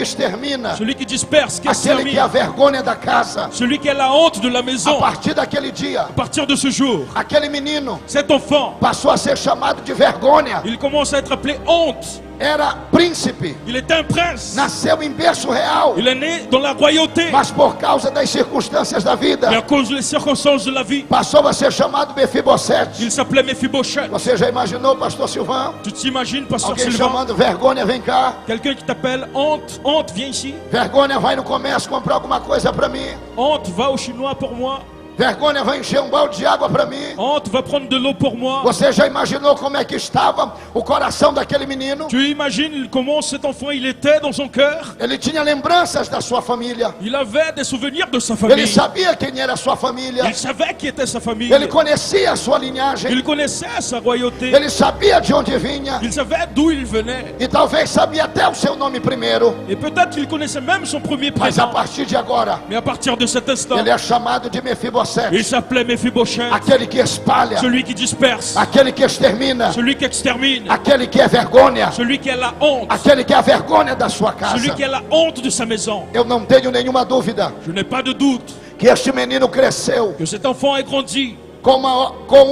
extermina, disperse, qui aquele que é a extermine. vergonha da casa. Celui qui a la honte de la A maison. partir daquele dia, À partir de ce jour, aquele menino cet enfant, passou a ser chamado de vergonha. il commence à être appelé honte. Era príncipe, Il était un prince. nasceu em berço real, Il est né dans la royauté. mas por causa das circunstâncias da Et vida, à cause des circonstances de la vie, passou a ser chamado Mefibosete. il s'appelait Mephibosheth. Você já imaginou, pastor Silvão? Tu t'imagines, pasteur Alguém Sylvain, chamando vergonha, vem cá. quelqu'un qui t'appelle honte. Honte, viens ici. Vergonha, vai no comércio comprar alguma coisa para mim. Honte, va au chinois pour moi. Vergonha, vai encher um balde de água para mim. Honte, va prendre de l'eau pour moi. Você já imaginou como é que estava o coração daquele menino? Tu imagines comment cet enfant il était dans son cœur? Ele tinha lembranças da sua família. Il avait des souvenirs de sa Ele famille. sabia quem era a sua família. Il savait qui était sa famille. Ele conhecia a sua linhagem. Il connaissait sa royauté. Ele sabia de onde vinha. Il savait d'où il venait. E talvez sabia até o seu nome primeiro. Et peut-être qu'il connaissait même son premier Mas a prénom. partir de agora, Mais à partir de cet instant, ele é chamado de il Mefibosete. s'appelait Mephibosheth. Aquele que espalha. Celui qui disperse. Aquele que extermina. Celui qui extermine. Aquele que é vergonha. Celui qui a la honte. Aquele que é a vergonha da sua casa. Celui qui a la honte de sa maison. Eu não tenho nenhuma dúvida Je n'ai pas de doute que este menino cresceu que cet enfant ait grandi com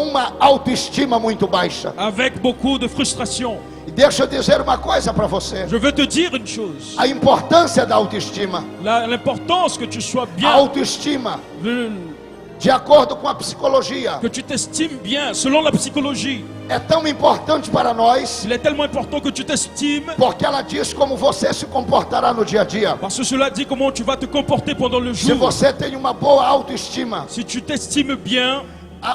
uma autoestima muito baixa. avec beaucoup de frustration. E deixa eu dizer uma coisa para você. Je veux te dire une chose. A importância da autoestima. L'importance que tu sois A bien, autoestima, de acordo com a psicologia, que tu t'estimes bien, selon la psychologie. é tão importante para nós, Il est tellement important que tu t'estimes, porque ela diz como você se comportará no dia a dia. parce que cela dit comment tu vas te comporter pendant le Se jour. você tem uma boa autoestima, Si tu t'estimes bien,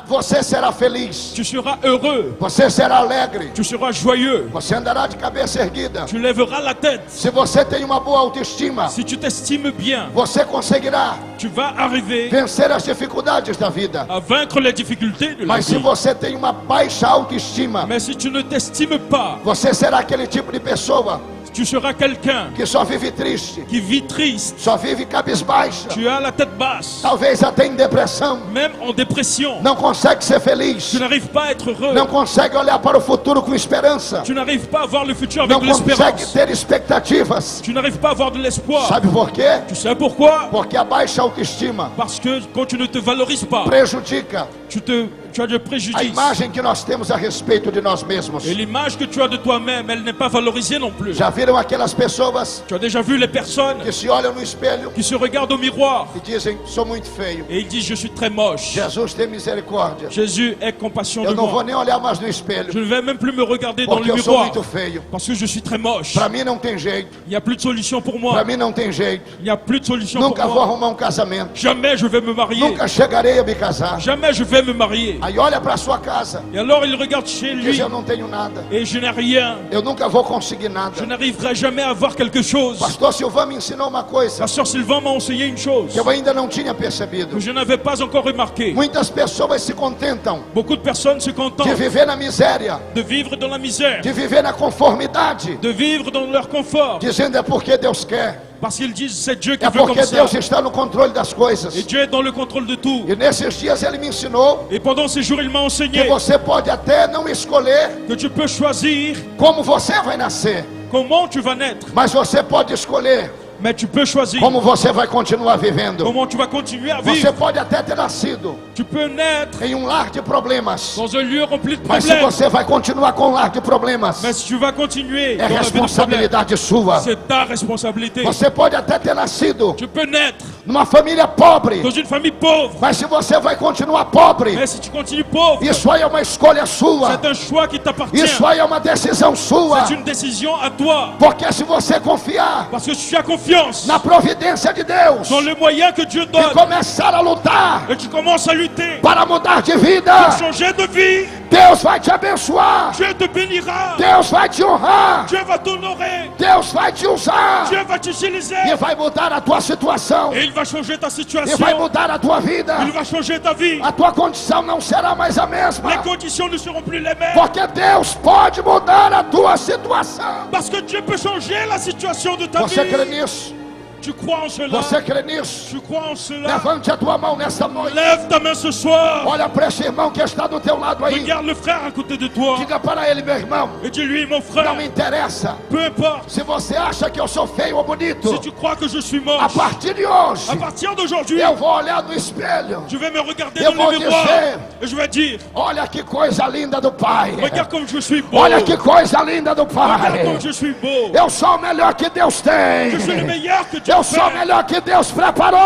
Você será feliz. Tu seras heureux. Você será alegre. Tu seras joyeux. Você andará de cabeça erguida. Tu lèveras la tête. Se você tem uma boa autoestima, Si tu t'estimes bien, você conseguirá tu vas arriver vencer as dificuldades da vida. à vaincre les difficultés de la Mas se vie. você tem uma baixa autoestima, Mais si tu ne t'estimes pas, você será aquele tipo de pessoa tu seras quelqu'un que só vive triste, qui vit triste. só vive cabisbaixa, Tu as la tête basse, talvez até em depressão, même en dépression. não consegue ser feliz, Tu n'arrives pas à être heureux. não consegue olhar para o futuro com esperança, Tu n'arrives pas à voir le futur não avec de consegue l'espérance. ter expectativas. Tu n'arrives pas à avoir de l'espoir. Sabe por quê? Tu sais pourquoi? Porque a baixa autoestima Parce que quand tu ne te valorises pas, prejudica tu as de a préjudice. imagem que nós temos a respeito de nós mesmos. Et l'image que tu as de toi-même, elle n'est pas valorisée non plus. Já viram aquelas pessoas Tu as déjà vu les personnes que se olham no espelho qui se regardent au miroir e dizem: sou muito feio. et ils disent je suis très moche. Jesus tem misericórdia. Jésus, aie compassion Eu de não vou moi. nem olhar mais no espelho, Je ne vais même plus me regarder dans porque le eu sou miroir muito feio. parce que je suis très moche. Para mim não tem jeito. Il n'y a plus de solution pour Para moi. mim não tem jeito. Il n'y a plus de solution Nunca pour vou moi. arrumar um casamento. Jamais je vais me marier. Nunca chegarei a me casar. Jamais je vais me marier. Aí olha para sua casa Et alors il regarde chez e diz: lui eu não tenho nada. et je n'ai rien. Eu nunca vou conseguir Je nada. n'arriverai jamais à avoir quelque chose. Pastor Silvão me ensinou uma coisa Pasteur Sylvain m'a enseigné une chose que eu ainda não tinha percebido. que je n'avais pas encore remarqué. Muitas pessoas se contentam Beaucoup de personnes se de contentent viver na miséria, de vivre dans la misère, de viver na conformidade, de vivre dans leur confort, dizendo: é porque Deus quer, parce qu'ils disent c'est Dieu qui é veut comme porque ça. Deus está no controle das coisas. Et Dieu est dans le contrôle de tout. E nesses dias ele me ensinou Et pendant ces jours, il m'a que enseigné você pode até não escolher que tu peux choisir como você vai nascer, comment tu vas naître, mas você pode escolher mais tu peux choisir como você vai continuar vivendo. comment tu vas continuer à Você vivre. pode até ter nascido Tu peux naître em um lar de problemas, dans un lieu rempli de mas se problèmes, você vai continuar com um lar de problemas, mais si tu vas continuer é dans la vie de problèmes, responsabilidade sua. c'est ta responsabilité. Você pode até ter nascido Tu peux naître numa família pobre, dans une famille pauvre, mas se você vai continuar pobre, mais si tu continues pauvre, isso aí é uma escolha sua. c'est un choix qui t'appartient. Isso aí é uma decisão sua. C'est une décision à toi. Porque se você confiar Parce que si tu as confiance na providência de Deus dans le moyen que Dieu e donne começar a lutar et tu commences à lutter para mudar de pour vida, changer de vie, Deus vai te abençoar. Dieu te bénira. Deus vai te honrar. Dieu va t'honorer. Deus vai te usar. Dieu va t'utiliser. E vai mudar a tua situação. Et il va changer ta E situation. vai mudar a tua vida. Il va changer ta vie. A tua condição não será mais a Les mesma. conditions ne seront plus les mêmes. Porque Deus pode mudar a tua situação. Parce que Dieu peut changer la situation de ta Você crê vie. nisso? Tu crois en cela? Você crê nisso? Tu crois en cela? Levante a tua mão nessa noite. Lève ta main ce soir. Olha para esse irmão que está do teu lado aí. Regarde le frère à côté de toi. Diga para ele: meu irmão, Et dis-lui, mon não frère, me interessa peu importe se você acha que eu sou feio ou bonito. si tu crois que je suis A moche. partir de hoje, À partir d'aujourd'hui, eu vou olhar no espelho. je vais me regarder Eu dans vou le miroir dizer: et je vais dire, olha que coisa linda do Pai. regarde comme je suis beau. Olha que coisa linda do Regarde Pai. comme je suis beau. Eu sou o melhor que Deus tem. Je suis le meilleur que Dieu Eu sou o fait. melhor que Deus Tu es preparou.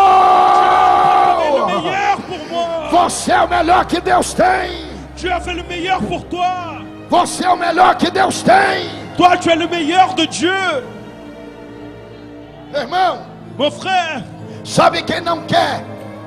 le meilleur pour moi. Você é o melhor que Deus tem. Tu as fait le meilleur pour toi. Você é o melhor que Deus tem. Toi, tu es le meilleur de Dieu. Meu irmão, Mon frère, sabe quem não quer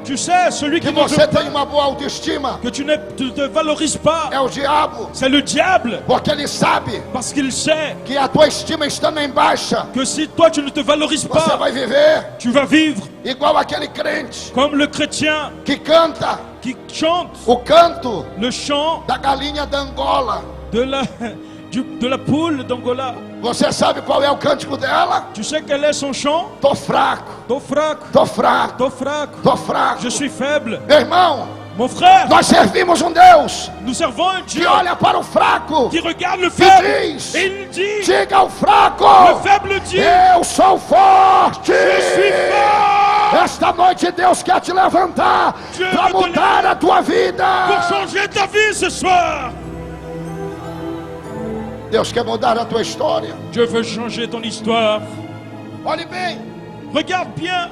tu sais, celui que qui ne você veut pas, tenha uma boa autoestima? que tu ne te valorises pas, É o diabo. c'est le diable. Porque ele sabe Parce qu'il sait que a tua estima estando em baixa, que si toi, tu ne te valorises você pas, vai viver tu vas vivre igual aquele crente comme le chrétien que canta qui chante o canto le chant da galinha da Angola. de la poule d'Angola. Você sabe qual é o cântico dela? Tu sais quel est son chant? Tô fraco, Tô fraco, tô fraco, tô fraco, tô fraco. je suis faible. Meu irmão, Mon frère, nós servimos um Deus nous servons un que Dieu olha para o fraco qui regarde le e faible diz: et il dit, diga ao fraco, le faible dit, eu sou forte. je suis fort. Esta noite Deus quer te levantar Dieu para veut te mudar a tua vida. Pour changer ta vie ce soir. Deus quer mudar a tua história. Dieu veut changer ton histoire. Olhe bem, Regarde bien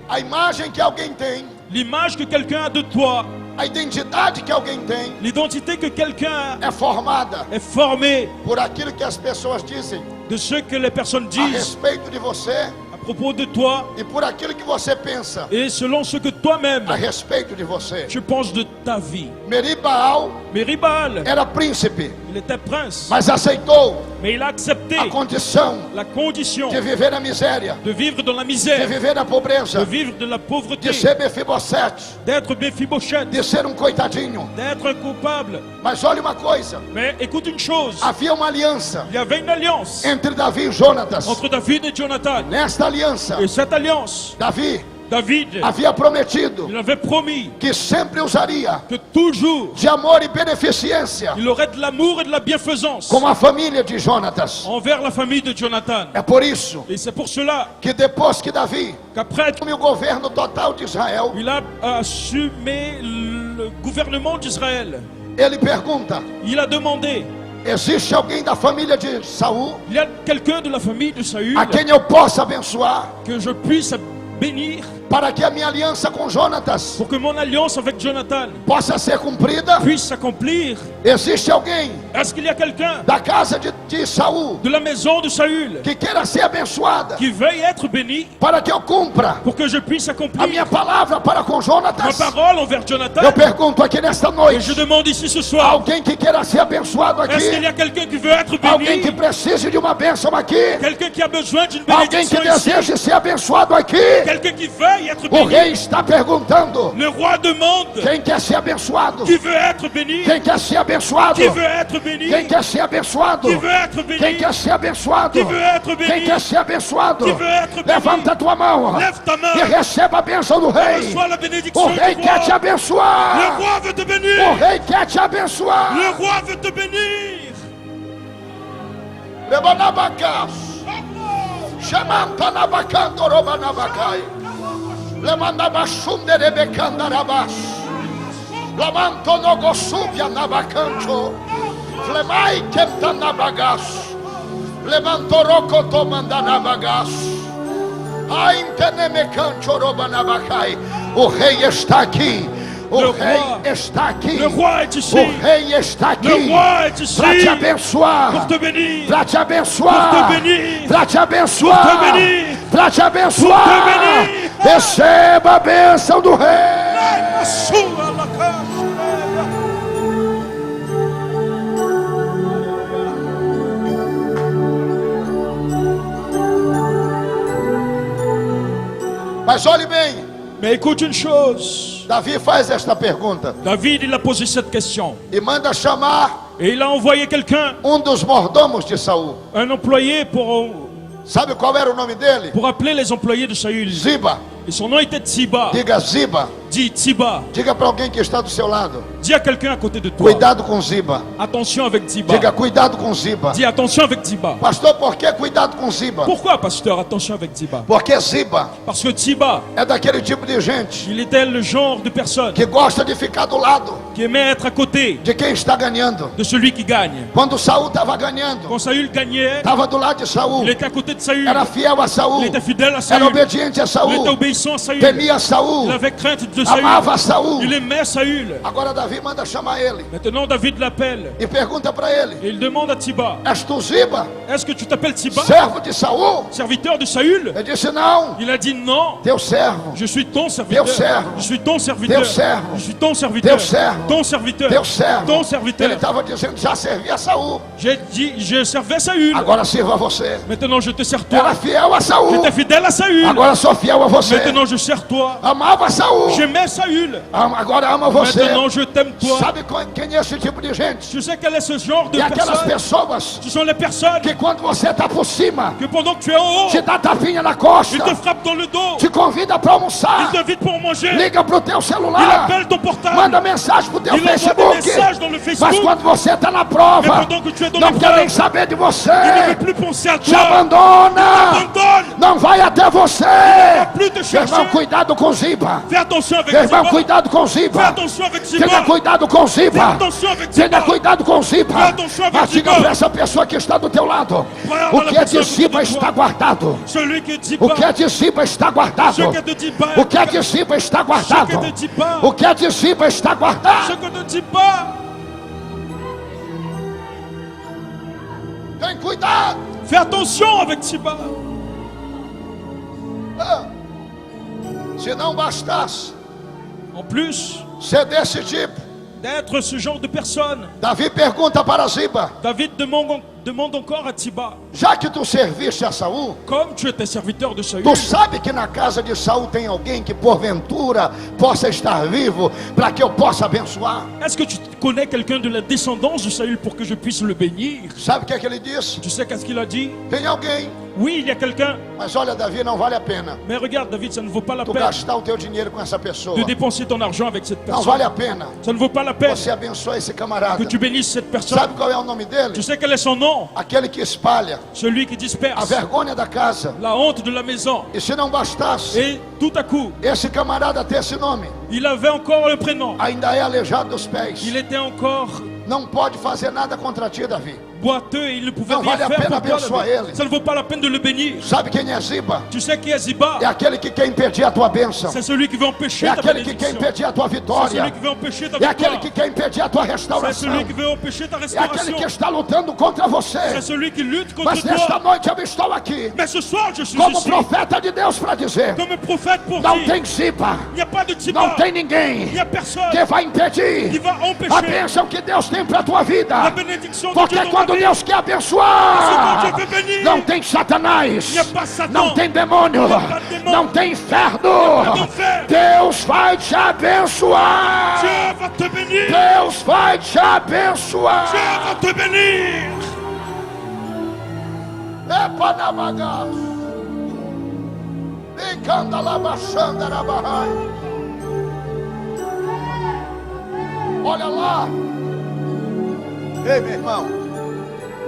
a imagem que alguém tem, l'image que quelqu'un a de toi, a identidade que alguém tem l'identité que quelqu'un é formada est formée por aquilo que as pessoas dizem de ce que les personnes a disent respeito de você à propos de toi e por aquilo que você pensa et selon ce que toi-même a respeito de você. tu penses de ta vie. Meribaal Meribal, era príncipe, il était prince, mas aceitou mais il a accepté a condição la condition de viver na miséria, de vivre dans la de misère, viver na de pobreza, vivre de la pauvreté, de ser Mefibosete, d'être Mephibosheth, de ser coitadinho. d'être coupable. Mas olha uma coisa, Mais écoute une chose, havia uma aliança il y avait une alliance entre Davi e Jonatas. entre David et Jonathan. Nesta aliança, Et cette alliance, David, havia prometido il avait promis que sempre usaria que toujours de amor e beneficência il aurait de l'amour et de la bienfaisance com a família de Jonatas. envers la famille de Jonathan. É por isso Et c'est pour cela que depois que Davi qu'après assume o governo total de Israel, il a assumé le gouvernement d'Israël, ele pergunta: il a demandé, existe alguém da família de Saul il y a quelqu'un de la famille de Saül a quem eu possa abençoar que je puisse bénir para que a minha aliança com Jonatas pour que mon alliance avec Jonathan possa ser cumprida? puisse s'accomplir? Existe alguém Est-ce qu'il y a quelqu'un da casa de Saul de la maison de Saül que queira ser abençoada qui veuille être béni para que eu cumpra pour que je puisse a accomplir minha palavra para com ma Jonatas? parole envers Jonathan? Eu pergunto aqui nesta Et je noite: demande ici ce soir, alguém que queira ser abençoado est-ce qu'il y aqui? a quelqu'un qui veut être Alguém béni? que precise de uma bênção aqui? Quelqu'un qui a besoin d'une Alguém que bénédiction ici? deseje ser abençoado aqui? Quelqu'un qui veuille être O béni? rei está perguntando: Le roi demande, quem quer ser abençoado? qui veut être béni? Quem quer ser abençoado? Qui veut être béni? Quem quer ser abençoado? Qui veut être Quem béni? quer ser abençoado? Qui veut être Quem béni? quer ser abençoado? Qui veut être béni? Levanta a tua mão Lève ta main. e receba a bênção do rei. Reçois la O bénédiction du rei quer te roi. abençoar. Le roi veut te O bénir. rei quer te abençoar. Le roi veut te bénir. Lebanabacas. Chamantanabacando robanabacai. Lemanabachunderebecandarabas. Lamanto nogosuvia nabacancho. Flemai kentanabagas. Lemantoroko tomandanabagas. Aintenemecancho robanabacai. O rei está aqui. O Le rei roi. está aqui. Le roi est ici. O rei está aqui. Le roi est ici Para te abençoar. pour te bénir. Para te abençoar. Pour te bénir. Para te abençoar. Pour te bénir. Para te abençoar. Pour te bénir. Receba a bênção do rei. Sua la caixa. Mas olhe bem, Mais écoute une chose, Davi faz esta pergunta David il a posé cette question e manda chamar et il a envoyé quelqu'un, dos mordomos de Saul. un employé Sabe qual era o nome dele? pour appeler les employés de Saül. Ziba. Et son nom était Tsiba. Diga Ziba. Dis Tsiba. Diga para alguém que está do seu lado: Dis à quelqu'un à côté de toi. cuidado com Ziba. Attention avec Tsiba. Diga cuidado com Ziba. Dis attention avec Tsiba. Pastor, por que cuidado com Ziba? Pourquoi, pasteur, attention avec Tsiba? Porque Ziba Parce que Tsiba, é daquele tipo de gente il était le genre de personne que gosta de ficar do lado qui aimait être à côté de quem está ganhando. de celui qui gagne. Quando Saul estava ganhando, Quand Saül gagnait, estava do lado de Saul, il était à côté de Saül. era fiel a Il Saul, était fidèle à era Saül. obediente a Il était Saul, obéissant à Saül. temia Saul, Il avait crainte de Saül. amava Saul. Il aimait Saül. Agora Davi manda chamar ele Maintenant, David l'appelle e pergunta para ele: et il demande à Tsiba, és tu Ziba, est-ce que tu t'appelles Tsiba, servo de Saul? serviteur de Saül? Ele disse: não, Il a dit non, teu servo, je suis ton serviteur. Teu servo. Je suis ton serviteur. Teu servo. Je suis ton serviteur. Teu servo. Ton serviteur. teu servo. Ton Ele serviteur. estava dizendo: já servi a Saul, J'ai dit, je servais Saül. agora sirva a você. Maintenant, je te sers Era toi. fiel a Saul, J'étais fidèle à Saül. agora sou fiel a você. Maintenant, je sers toi. Amava Saul, J'aimais Saül. agora ama você. Maintenant, je t'aime toi. Sabe quem é esse tipo de gente? Tu sais quel est ce genre de É aquelas personnes? pessoas Ce sont les personnes que quando você está por cima, que pendant que tu es en haut, te dá tapinha na ils costa, te frappent dans le dos. te convida para Ils almoçar, t'invitent pour manger. liga pro teu Ils celular, appellent ton portable. manda mensagem pro teu Ils envoient des Facebook. messages dans le Mas Facebook. quando você está na Mais prova, pendant que tu es dans não quer nem l'épreuve, saber de você, ils ne veulent plus penser à te toi. abandona, Abandonne. não vai até você. Plus te Irmão, chercher. cuidado com Ziba. Fais attention avec Irmão, Ziba. cuidado com Fais Ziba. attention avec Tenha Ziba. cuidado com Fais Ziba. attention avec Tenha Ziba. cuidado com Ziba. Fais attention avec Mas diga Ziba. para essa pessoa que está do teu lado: Fala o para que é a de pessoa que Ziba está do está teu guardado. Celui que dit O pas. que é de Ziba está guardado. Ce que te dit pas. O que é de Ziba está guardado. Ce que te dit pas. O que é de Ziba está Ce guardado. que ne dit pas. Tem cuidado. Fais attention avec Ziba. Se não bastasse En plus ser desse tipo, d'être ce genre de personne, Davi pergunta para Ziba: David demande encore à Tsiba, já que tu serviste a Saul, comme tu étais serviteur de Saül, tu sabe que na casa de Saul tem alguém que porventura possa estar vivo para que eu possa abençoar? est-ce que tu connais quelqu'un de la descendance de Saül pour que je puisse le bénir? Sabe o que é que ele disse? Tu sais qu'est-ce qu'il a dit? Tem alguém, Oui, il y a quelqu'un, mas olha, Davi, não vale a pena mais regarde David, ça ne vaut pas la tu peine gastar o teu dinheiro com essa pessoa. de dépenser ton argent avec cette Não personne. vale a pena Ça ne vaut pas la peine você abençoar esse camarada. que tu bénisses cette personne. Sabe qual é o nome dele? Tu sais quel est son nom? Aquele que espalha Celui qui a disperse vergonha da casa. la honte de la maison. E se não bastasse Et tout à coup, esse camarada ter esse nome, il avait encore le prénom. ainda é aleijado dos pés. Il était encore Não pode fazer nada contra ti, Davi. boiteux et il ne pouvait Não rien vale a faire pena pour toi. abençoar David. ele. Ça ne vaut pas la peine de le bénir. Sabe quem é Ziba? Tu sais qui est Ziba? É aquele que quer impedir a tua bênção. C'est celui qui veut empêcher É ta aquele que quer bénédiction. impedir a tua C'est vitória. celui qui veut empêcher ta É aquele victoire. que quer impedir a tua C'est restauração. celui qui veut empêcher ta É aquele restauration. que está lutando contra você. C'est celui qui lutte contre Mas nesta toi. noite eu estou aqui Mais ce soir, je suis como ici profeta de Deus para dizer: comme un prophète pour não dire tem Ziba, il n'y a pas de não Ziba, tem il ninguém n'y a personne que vai qui impedir va a empêcher bênção que Deus tem para a tua la vida. bénédiction de Porque Dieu dans quando ta vie. Deus quer Parce abençoar, que Dieu veut bénir. não tem Satanás, Il n'y a pas Satan. não tem demônio, Não tem demônio. não tem inferno. Não tem inferno. Deus vai te abençoar. Dieu va te bénir. Deus vai te abençoar. Dieu va te bénir. Epa na bagaça. Icanda lá baixando na barraia. Olha lá. Ei, meu irmão.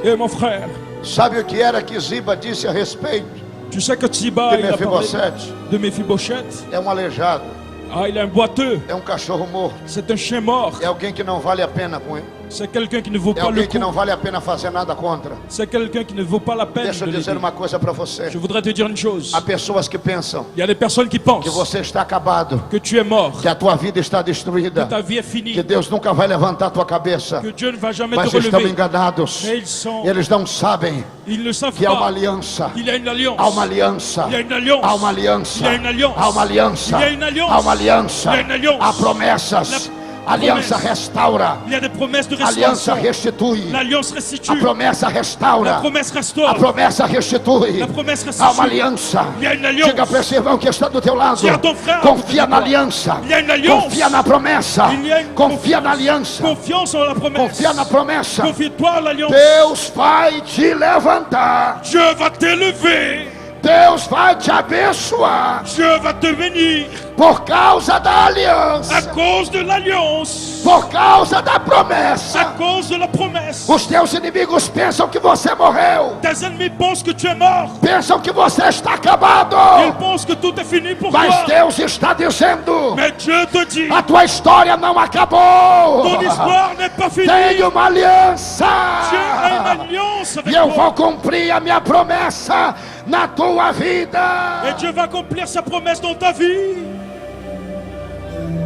Et mon frère, Sabe o que era que Ziba disse a respeito tu sais que Tsiba, de il a parlé Mefibosete? de Mephibosheth. É um aleijado, Ah, il est un boiteux. é um cachorro morto, C'est un chien mort. é alguém que não vale a pena com ele, C'est quelqu'un qui ne vaut é pas le alguém que coup. não vale a pena fazer nada contra. C'est quelqu'un qui ne vaut pas la peine Deixa de eu dizer l'aider. uma coisa para você. Je voudrais te dire une chose. Há pessoas que pensam Il y a des personnes qui que pensent você está acabado, que tu es mort, que a tua vida está que destruída, ta vie est que finie, Deus nunca vai levantar a tua cabeça. que Dieu ne va jamais Mas te estão relever. enganados. Mais ils Eles não sabem ne savent que há uma pas aliança. qu'il y a une alliance. Há uma aliança. Il y a une alliance. Há uma aliança. Il y a une alliance. Há uma aliança. Il y a une alliance. Há uma aliança. Il y a une alliance. Há promessas. A aliança promesse. restaura. Il y a des promesses de A aliança restauration. restitui. L'alliance A restitue. promessa restaura. La promesse A restaure. promessa restitui. La promesse Há uma restitue. aliança. Il y a une alliance. Diga para esse irmão que está do teu lado. Diga a ton frère, Confia na diga-toi. aliança. Il y a une alliance. Confia na promessa. Il y a une Confia na aliança. Confiance en la promesse. Confia na promessa. Confie-toi en l'alliance. Deus vai te levantar. Dieu va t'élever. Deus vai te abençoar Dieu va te bénir por causa da à aliança, cause de l'alliance, por causa da à promessa. cause de la promesse. Os teus inimigos pensam que você morreu, Tes ennemis pensent que tu es mort. pensam que você está acabado, Ils pensent que tout est fini pour mas toi. Deus está dizendo: Mais Dieu te dit, a tua história não acabou. ton histoire n'est pas finie. Tem uma aliança Dieu a une alliance avec e eu toi. vou cumprir a minha promessa na tua vida. Et Dieu va accomplir sa promesse dans ta vie.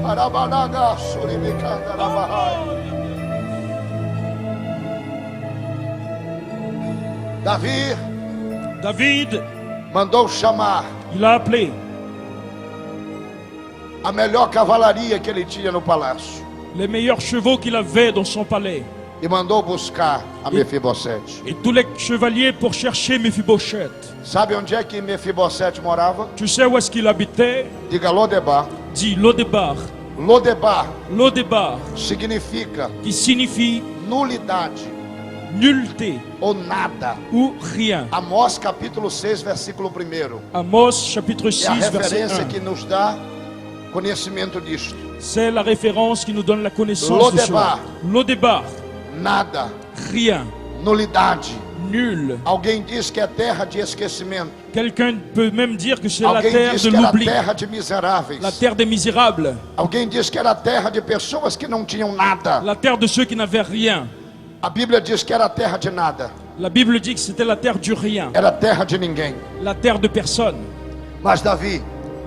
Arabanaga, suribicanda, rabahai. David, mandou chamar il a appelé a melhor cavalaria que ele tinha no palácio les meilleurs chevaux qu'il avait dans son palais e mandou buscar a Mefibosete. et tous les chevaliers pour chercher Mephibosheth. Sabe onde é que Mefibosete morava? Tu sais où est-ce qu'il habitait? Diga Lodebar. Dit Lodebar. Lodebar Lodebar, significa qui signifie nulidade nullité ou nada. ou rien. Amós capítulo 6, versículo 1. Amos chapitre É a 6 verset referência 1. que nos dá conhecimento disto. C'est la référence qui nous donne la connaissance de Lodebar. cela. Lodebar, Nada, rien, nulidade. nul. Alguém diz que é terra de esquecimento. Quelqu'un peut même dire que c'est la Alguém terre diz de que era l'oubli, terra de miseráveis. la terre des misérables, Alguém diz que era terra de pessoas que não tinham nada. la terre de ceux qui n'avaient rien. A Bíblia diz que era terra de nada. La Bible dit que c'était la terre du rien, Era terra de ninguém. la terre de personne. Mas Davi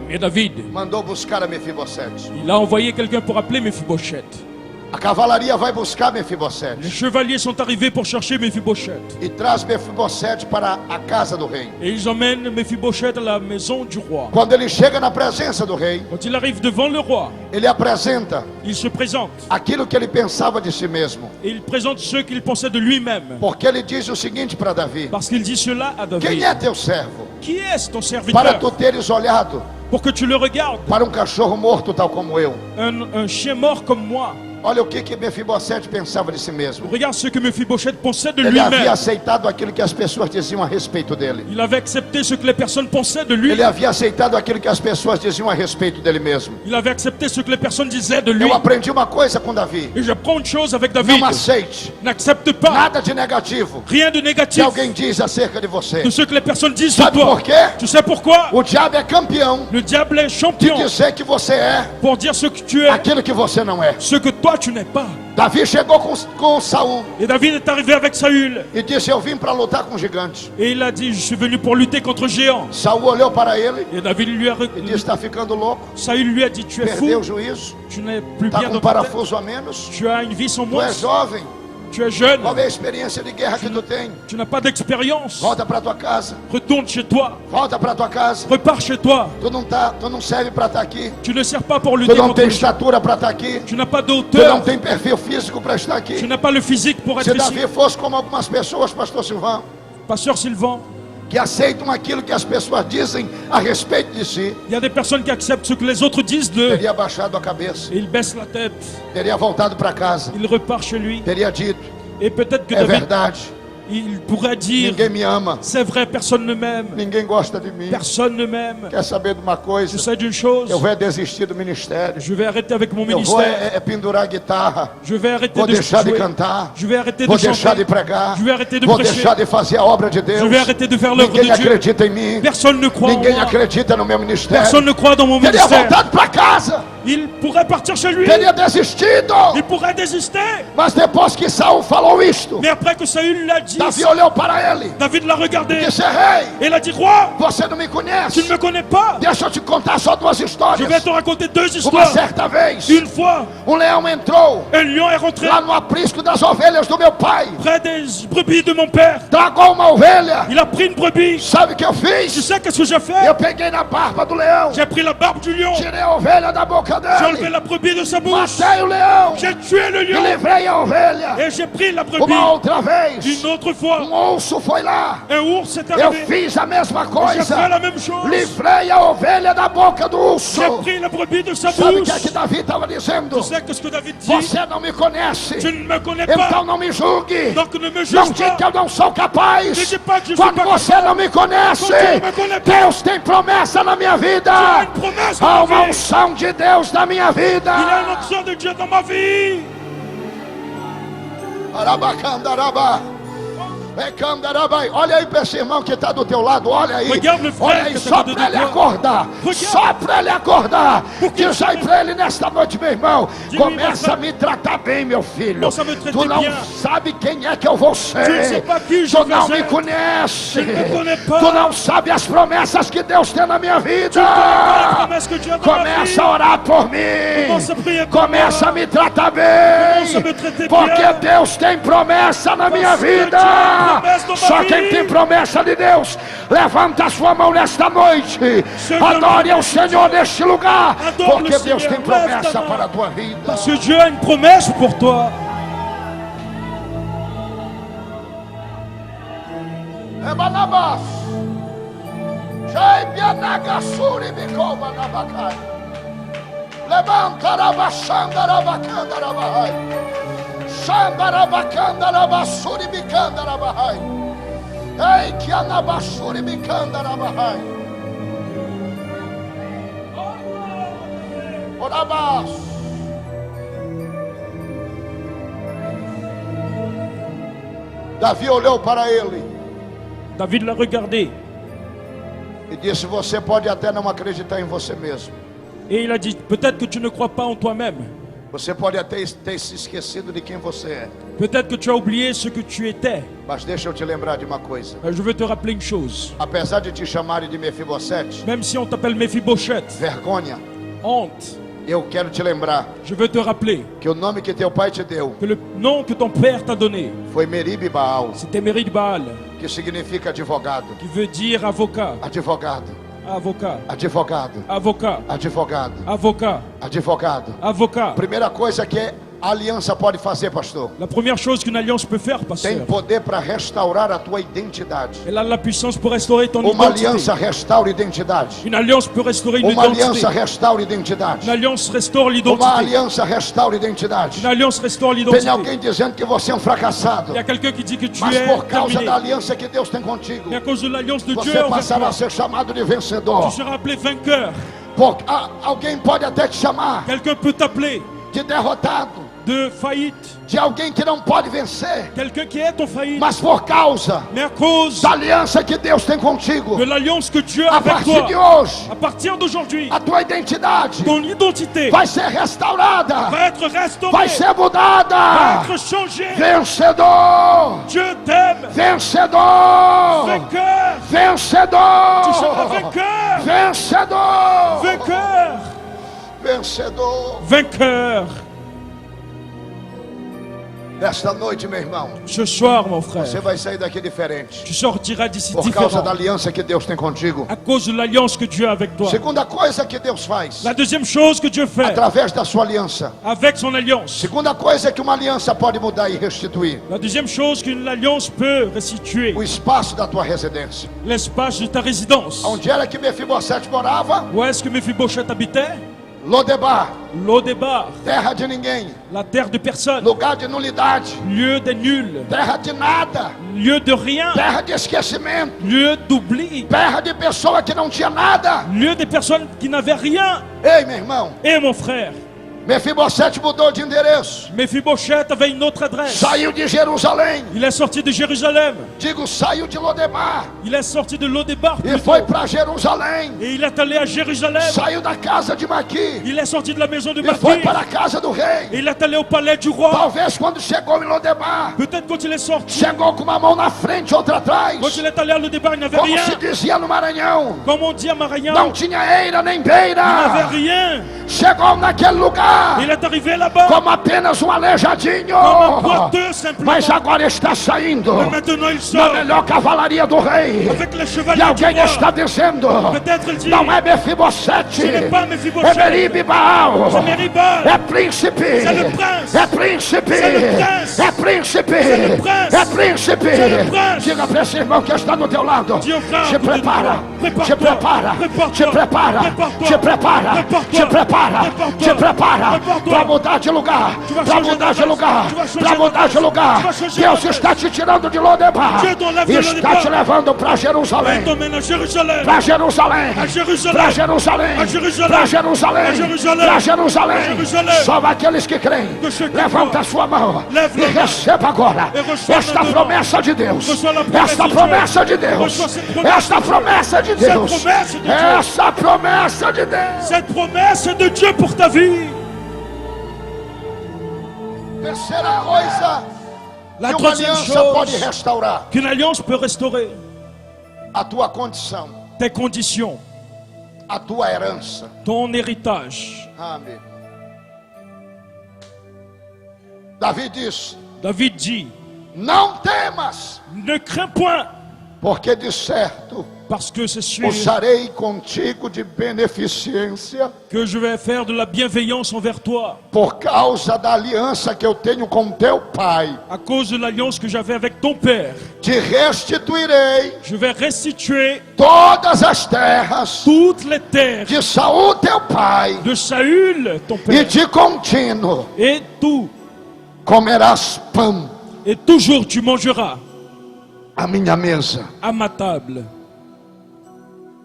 Et David, mandou buscar a Mefibosete. il a envoyé quelqu'un pour appeler Mephibosheth. A cavalaria vai buscar Les Mefibosete chevaliers sont arrivés pour chercher Mephibosheth. e traz Mefibosete para a casa do rei. Et ils emmènent Mephibosheth à la maison du roi. Quando ele chega na presença do rei, Quand il arrive devant le roi, ele apresenta il se présente. aquilo que ele pensava de si mesmo. Et il présente ce qu'il pensait de lui-même. Porque ele diz o seguinte para Davi: Parce qu'il dit cela à quem David. é teu servo Qui est ton para serviteur tu teres olhado pour que tu le regardes? para um cachorro morto tal como eu? Un chien mort comme moi. Olha o que Mefibosete pensava de si mesmo. Regarde ce que Mephibosheth pensait de Ele havia lui-même. aceitado aquilo que as pessoas diziam a respeito dele. Il avait accepté ce que les personnes pensaient de lui. Ele havia aceitado aquilo que as pessoas diziam a respeito dele mesmo. Il avait accepté ce que les personnes disaient de lui. Eu aprendi uma coisa com Davi: Et j'apprends une chose avec David. não aceite N'accepte pas nada de negativo rien de que négatif alguém diz acerca de você. de ce que les personnes disent de Sabe toi. por quê? Tu sais pourquoi? O diabo é campeão Le diable est de champion dizer que você é pour dire ce que tu es, aquilo que você não é. ce que toi tu n'es pas. Davi chegou com Saul Et David est arrivé avec Saül. e disse: eu vim para lutar com gigantes. Et il a dit, je suis venu pour lutter contre géants. Saul olhou para ele Et David lui a e disse: está ficando louco, Saül lui a dit, tu es fou, perdeu o juízo, tu n'es plus está bien com dans ta tête, parafuso a menos, tu as une vie sans tu moi, és jovem, tu es jeune, qual é a experiência de guerra que tu tem? tu n'as pas d'expérience. Volta para tua casa, Retourne chez toi, volta para tua casa. repars chez toi. Tu não serve para estar aqui, Tu ne sers pas pour tu lutter não contre tem les géants. estatura para estar aqui, Tu n'as pas de tu não hauteur, tem perfil físico para estar tu aqui. n'as pas le physique pour Se être ici. Davi fosse como algumas pessoas, pastor Silvão, Pasteur Sylvain, que aceitam aquilo que as pessoas dizem a respeito de si, il y a des personnes qui acceptent ce que les autres disent d'eux. teria baixado a cabeça, Et il baisse la tête, teria voltado para casa, il repart chez lui. teria dito: Et peut-être que é David, verdade, il pourrait dire, ninguém me ama, c'est vrai, personne ne m'aime, ninguém gosta de mim. personne ne m'aime. Quer saber de uma Je coisa? sais d'une chose, Eu vou desistir do ministério, je vais arrêter avec mon eu vou ministère, pendurar a guitarra, je vais arrêter vou de deixar de jouer, cantar, je vais arrêter vou de deixar de chanter, pregar, je vais arrêter de vou prêcher, deixar de fazer a obra de Deus. je vais arrêter de faire l'œuvre Ninguém de Dieu. acredita em mim, Personne ne croit en ninguém moi, acredita no meu ministério. personne ne croit dans mon Teria ministère. voltado para casa, Il pourrait partir chez lui, teria desistido. il pourrait désister. Mas depois que Saul falou isto, Mais après que Saül l'a dit, Davi olhou para ele David l'a regardé e disse: rei, et il a dit, roi, você não me tu conhece. ne me connais pas. Deixa eu te contar só duas Je vais histórias. te raconter deux Uma histoires. certa vez, Une fois, leão entrou un lion est rentré lá no aprisco das ovelhas do meu pai, près des brebis de mon père. tragou uma ovelha. Il a pris une brebis. Sabe o que eu Tu fiz? sais qu'est-ce que j'ai fait? Eu peguei na barba do leão, J'ai pris la barbe du lion, tirei a ovelha da boca j'ai enlevé dele, la brebis de sa bouche, matei o leão j'ai tué le e lion livrei a ovelha. et j'ai pris la brebis. Uma outra vez, Une autre fois, urso foi lá. un ours est Eu arrivé. fiz a mesma J'ai fait coisa. la même chose. Livrei a ovelha da boca do urso. J'ai pris la brebis de sa Sabe o bouche. que é que Davi estava dizendo? Tu sais qu'est-ce que David dit? Você não me conhece, Tu ne me connais então pas, não me julgue. donc ne me Não juge diga que pas. eu não sou capaz. Ne dis pas que je suis Quando pas você não me conhece, Quando tu não me conhece, Deus tem promessa na minha vida. Il y a une promesse Há dans uma ma vie. unção de Deus na minha vida. Il y a une onction de Dieu dans ma vie. Arabacandaraba. Ecandarabai. Olha aí para esse irmão que está do teu lado, olha aí. Regarde le frère Olha aí, que está só do para teu ele lado. acordar. Regarde. Só para ele acordar. Porque Diz aí para ele nesta noite, meu irmão. Diga-lhe, Começa a me tratar bem, meu filho. Começa a me tratar Tu não bien. sabe quem é que eu vou ser. Tu ne sais pas qui je Tu não vais me être. conhece. Tu ne me connais pas. Tu não sabe as promessas que Deus tem na minha vida. La promesse que Dieu a dans ma vie. Começa a orar por mim. Commence à prier pour Começa a moi. me tratar Começa a bem. me tratar Porque bien. Deus tem promessa na minha Parce que vida. Dieu a promesse dans ma Só vie. quem tem promessa de Deus, levanta a sua mão nesta noite. Adore ao Senhor neste lugar. Adore Porque le Deus Seigneur. tem promessa Lève ta main. para a tua vida. Parce que Dieu a une promesse pour toi. Ebanabas. Jai bianagasuri bikoba nabakai. Levanta rabachanda rabacanda rabahai. Shanda rabacanda rabasuri bicanda rabahai. Ei que anabasuri bicanda rabahai. Orabas. Davi olhou para ele David l'a regardé e disse: você pode até não acreditar em você mesmo. et il a dit, peut-être que tu ne crois pas en toi-même. Você pode até ter se esquecido de quem você é. Peut-être que tu as oublié ce que tu étais. Mas deixa eu te lembrar de uma coisa. Je veux te rappeler une chose. Apesar de te chamarem de Mefibosete, Même si on t'appelle Mephibosheth, vergonha, honte, Eu quero te lembrar Je veux te rappeler que o nome que teu pai te deu que le nom que ton père t'a donné, foi Merib Baal, c'était Méride Baal, que significa advogado. qui veut dire avocat, Advogado, avocat, advogado, avocat, advogado, avocat, advogado. avocat. Primeira coisa que a aliança pode fazer, pastor, La première chose qu'une alliance peut faire, tem pasteur, poder para restaurar a tua identidade. elle a la puissance pour restaurer ton Uma identité. aliança restaura identidade. Une alliance peut restaurer une Uma aliança identité. restaura identidade. Une alliance restaure Uma l'identité. aliança restaura identidade. Une alliance restaure Tem l'identité. alguém dizendo que você é um fracassado, Il y a quelqu'un qui dit que tu mas es por causa terminé. da aliança que Deus tem contigo, Mais à cause de l'alliance de Dieu você envers passará a toi, ser chamado de tu vencedor. seras appelé vainqueur. Alguém pode até te chamar Quelqu'un peut t'appeler de derrotado, de faillite. de alguém que não pode vencer, Quelqu'un qui est ton faillite. mas por causa Mais à cause da aliança que Deus tem contigo, de l'alliance que Dieu a a avec partir de toi, hoje, à partir d'aujourd'hui, a tua identidade ton identité vai ser restaurada, va être restaurée, vai ser va mudada. être changée. Vencedor, Dieu t'aime. vencedor, Vainqueur. Tu vencedor, seras vainqueur. vencedor, Vainqueur. vencedor. Vainqueur. Nesta noite, meu irmão, Ce soir, mon frère, você vai sair daqui diferente, tu sortiras d'ici por causa différent da aliança que Deus tem contigo. à cause de l'alliance que Dieu a avec toi. Segunda coisa que Deus faz, La deuxième chose que Dieu fait através da sua aliança. avec son alliance. Segunda coisa que uma aliança pode mudar e restituir, La deuxième chose qu'une alliance peut restituer, o espaço da tua residência. l'espace de ta résidence. Onde era que Mefibosete morava? Où est-ce que Mephibosheth habitait? Lodebar, Lodebar, terra de ninguém, la terre de personne, lugar de nulidade, lieu des nuls, terra de nada, lieu de rien, terra de esquecimento, lieu d'oubli, terra de pessoa que não tinha nada. lieu des personnes qui n'avaient rien. Ei, meu irmão, Et mon frère, Mefibosete mudou de endereço, Mephibosheth avait une autre adresse. saiu de Jerusalém, Il est sorti de Jérusalem, digo, saiu de Lodebar il est sorti de Lodebar e plutôt, foi para Jerusalém, et il est allé à Jérusalem. saiu da casa de Maqui Il est sorti de la maison de e foi Maki, para a casa do rei. et il est allé au palais du roi. Talvez quando chegou em Lodebar, Peut-être quand il est sorti, chegou com uma mão na frente, outra atrás, quand il est allé à Lodebar, il n'avait como rien. se dizia no Maranhão, Comme on dit à Maranhão, não tinha eira nem il n'avait beira. rien. Chegou naquele lugar Il est arrivé là-bas como apenas um aleijadinho, comme un boiteux simplement. mas agora está saindo Mais maintenant il na sort melhor cavalaria do rei. avec les E chevaliers du alguém roi. está dizendo, Peut-être il dit, não é Mefibosete, ce n'est pas é Mephibosheth, Merib Baal, c'est Meribal. é príncipe, C'est le prince. é príncipe, C'est le prince. é príncipe, C'est le prince. é príncipe. C'est le prince. Diga para esse irmão que está do teu lado, Dis au frère se à côté de prepara, toi. Prépare-toi. se prepara, Prépare-toi. se prepara, Prépare-toi. se prepara, Prépare-toi. se prepara, Prépare-toi. se prepara, Prépare-toi. para mudar de lugar, Tu vas para changer mudar de d'adresse. lugar, Tu vas changer para mudar de d'adresse. lugar. Tu vas changer Deus d'adresse. está te tirando de Lodebar, Dieu t'enlève de está Lodebar. te levando para Il Jerusalém. t'emmène à Jérusalem. Para Jerusalém, À Jérusalem. para Jerusalém, A Jerusalém. para Jerusalém, A Jerusalém. para Jerusalém. A Jerusalém. Só aqueles que creem. Que ceux qui Levanta croient. a sua mão Lève e la main. receba agora Et reçois esta maintenant. promessa de Deus. Reçois la promesse Esta de Dieu. promessa de Deus. Reçois cette promesse Esta de Dieu. promessa de Cette Deus. promesse de Dieu. Essa promessa de Deus. Cette promesse de Dieu pour ta vie. Terceira coisa La que uma troisième aliança pode chose restaurar qu'une alliance peut restaurer, a tua condição, tes conditions, a tua herança. ton héritage. Amém. Davi diz: David dit, não temas, ne crains point, porque de certo parce que c'est sûr usarei contigo de beneficência que je vais faire de la bienveillance envers toi, por causa da aliança que eu tenho com teu pai. à cause de l'alliance que j'avais avec ton père. Te restituirei Je vais restituer todas as terras toutes les terres de Saul teu pai, de Saül, ton e père, de contínuo et tout, comerás pão et toujours tu mangeras à minha mesa. à ma table.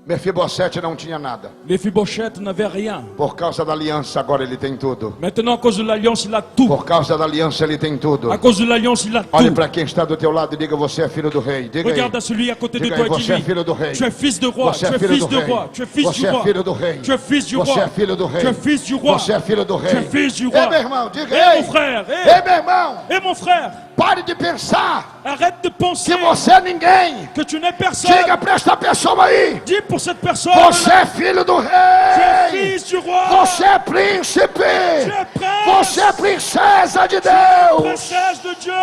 Mefibosete não tinha nada. Mephibosheth n'avait rien. Por causa da aliança, agora ele tem tudo. Maintenant, à cause de l'alliance, il a tout. Por causa da aliança, ele tem tudo. À cause de l'alliance, il a Olhe tout. para quem está do teu lado e diga: você é filho do rei. Diga aí. Regarde à celui à côté de Diga toi aí, et você é dis-lui, filho do rei. tu es fils de roi, Você tu é es filho fils do de rei. roi, tu es fils Você du é roi, filho do rei. tu es fils du Você é roi, filho do rei. tu es fils du roi, Você é filho do tu es rei. fils du Ei, roi. meu irmão, diga Eh ei. mon frère, Ei, meu irmão, eh mon frère, Pare de pensar Arrête de penser que você é ninguém. que tu n'es personne. Diga para esta pessoa aí: Dis pour cette personne, você é filho do tu es rei. fils du roi. Você é príncipe. Tu es prince. Você é princesa de Deus. Princesse de Dieu.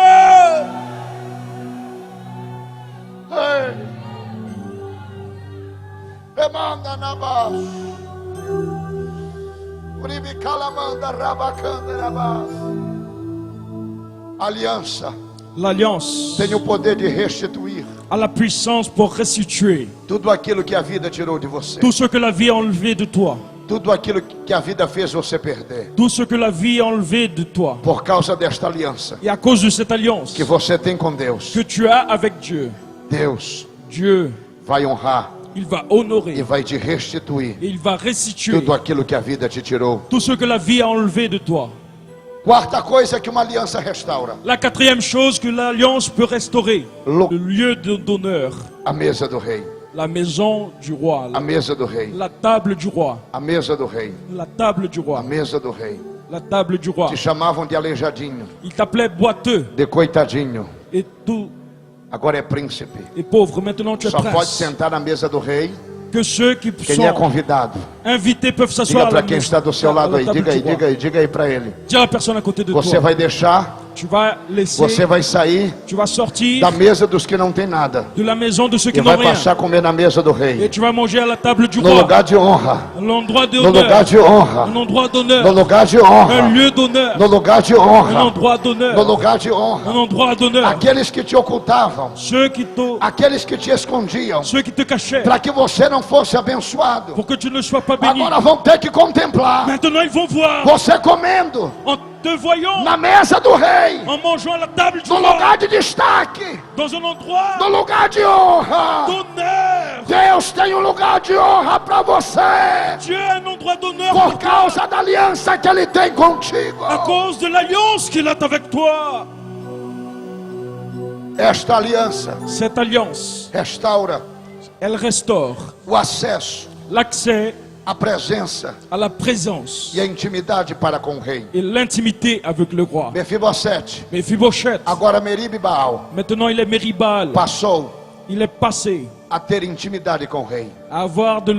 Ei. Remanda na base. Uribicalamanda rabacanda na base. Aliança L'alliance tem o poder de restituir a la puissance pour restituer tudo aquilo que a vida tirou de você. tout ce que la vie a enlevé de toi. Tudo aquilo que a vida fez você perder. Tout ce que la vie a enlevé de toi. Por causa desta aliança Et à cause de cette alliance que você tem com Deus, que tu as avec Dieu, Deus Dieu, vai honrar il va e honorer vai te restituir et il va restituer tudo aquilo que a vida te tirou. tout ce que la vie a enlevé de toi. Quarta coisa que uma aliança restaura: La quatrième chose que l'alliance peut restaurer, Lo- le lieu d'honneur, a mesa do rei. la maison du roi, A mesa do rei. la table du roi, A mesa do rei. la table du A roi, mesa do rei. la table du roi. Te chamavam de aleijadinho, Il t'appelait boiteux de coitadinho. et tout Agora é príncipe. et pauvre. Maintenant tu es Só pode prince. sentar na mesa do rei Que ceux qui quem é sont convidado. invités peuvent Diga s'asseoir à para la quem maison- está do seu à lado la aí, table diga aí, du roi. diga aí, diga aí para ele. Dis à la personne à côté de Você toi, vai deixar, tu vas laisser, você vai sair tu vas sortir da mesa dos que não tem nada de la maison de ceux e qui vai n'ont rien. passar a comer na mesa do Et rei. tu vas manger à la table du No roi, lugar de honra, un endroit no lugar d'honneur, de honra, un endroit d'honneur, no lugar de un honra, lieu d'honneur, no lugar de un honra, endroit no d'honneur, lugar de un honra. endroit d'honneur. Aqueles que te ocultavam, Ceux qui aqueles que te escondiam, te cachaient para que você não fosse abençoado, pour que tu ne sois pas béni. agora vão ter que contemplar Maintenant ils vont voir você comendo en te voyant, na mesa do rei, en mangeant à la table du no roi, lugar de destaque, dans un endroit no lugar de honra. d'honneur. Deus tem um lugar de honra para você, Dieu a un endroit d'honneur por pour toi, causa da aliança que Ele tem contigo. à cause de l'alliance qu'il a avec toi. Esta aliança Cette alliance, restaura elle restaure o acesso, l'accès a presença à la présence e a intimidade para com o rei. et l'intimité avec le roi. Mefibosete, Mephibosheth, agora Merib e Baal, maintenant il est Meribal, passou il est passé a ter intimidade com o rei, à avoir de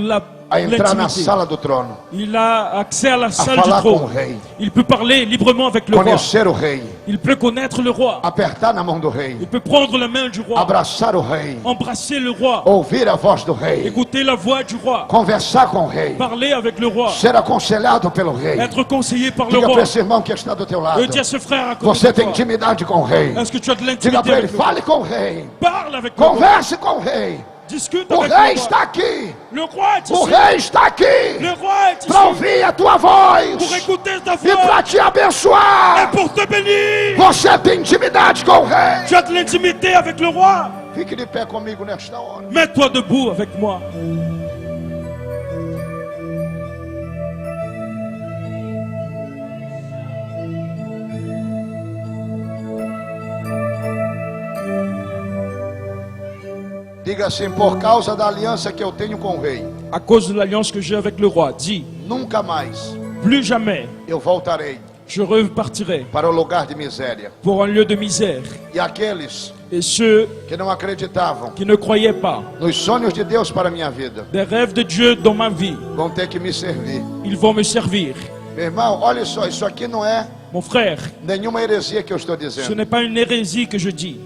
a entrar na l'intimité. sala do trono, Il a accès à la salle du falar com o trône. rei, Il peut parler librement avec le roi. conhecer o rei, Il peut connaître le roi. apertar na mão do rei, Il peut prendre la main du roi, abraçar o rei, embrasser le roi, ouvir a voz do rei, écouter la voix du roi, conversar com o rei, parler avec le roi, ser aconselhado pelo rei. être conseillé par le Diga para roi. esse irmão que está do teu lado, Et dis à ce frère à côté você de tem toi, intimidade com o rei. est-ce que tu as de Diga l'intimité para ele, avec le roi? fale com o rei, Parle avec le roi. converse com o rei. Discute O avec rei le está roi. aqui, Le roi est o ici. rei está aqui Le roi est para ici ouvir a tua pour voz écouter ta e voix para te et abençoar. pour te bénir. Você tem intimidade com o rei. Tu as de l'intimité avec le roi. Fique de pé comigo nesta hora. Mets-toi debout avec moi. Diga assim, por causa da aliança que eu tenho com o rei, À cause de l'alliance que j'ai avec le roi, dis, nunca mais plus jamais eu voltarei je repartirai para o lugar de miséria. pour un lieu de misère. E aqueles Et ceux que não acreditavam qui ne croyaient pas nos sonhos de Deus para a minha vida, des rêves de Dieu dans ma vie, vão ter que me servir. ils vont me servir. Meu irmão, olha só, isso aqui não é Mon frère, nenhuma heresia que eu estou ce dizendo. n'est pas une hérésie que je dis.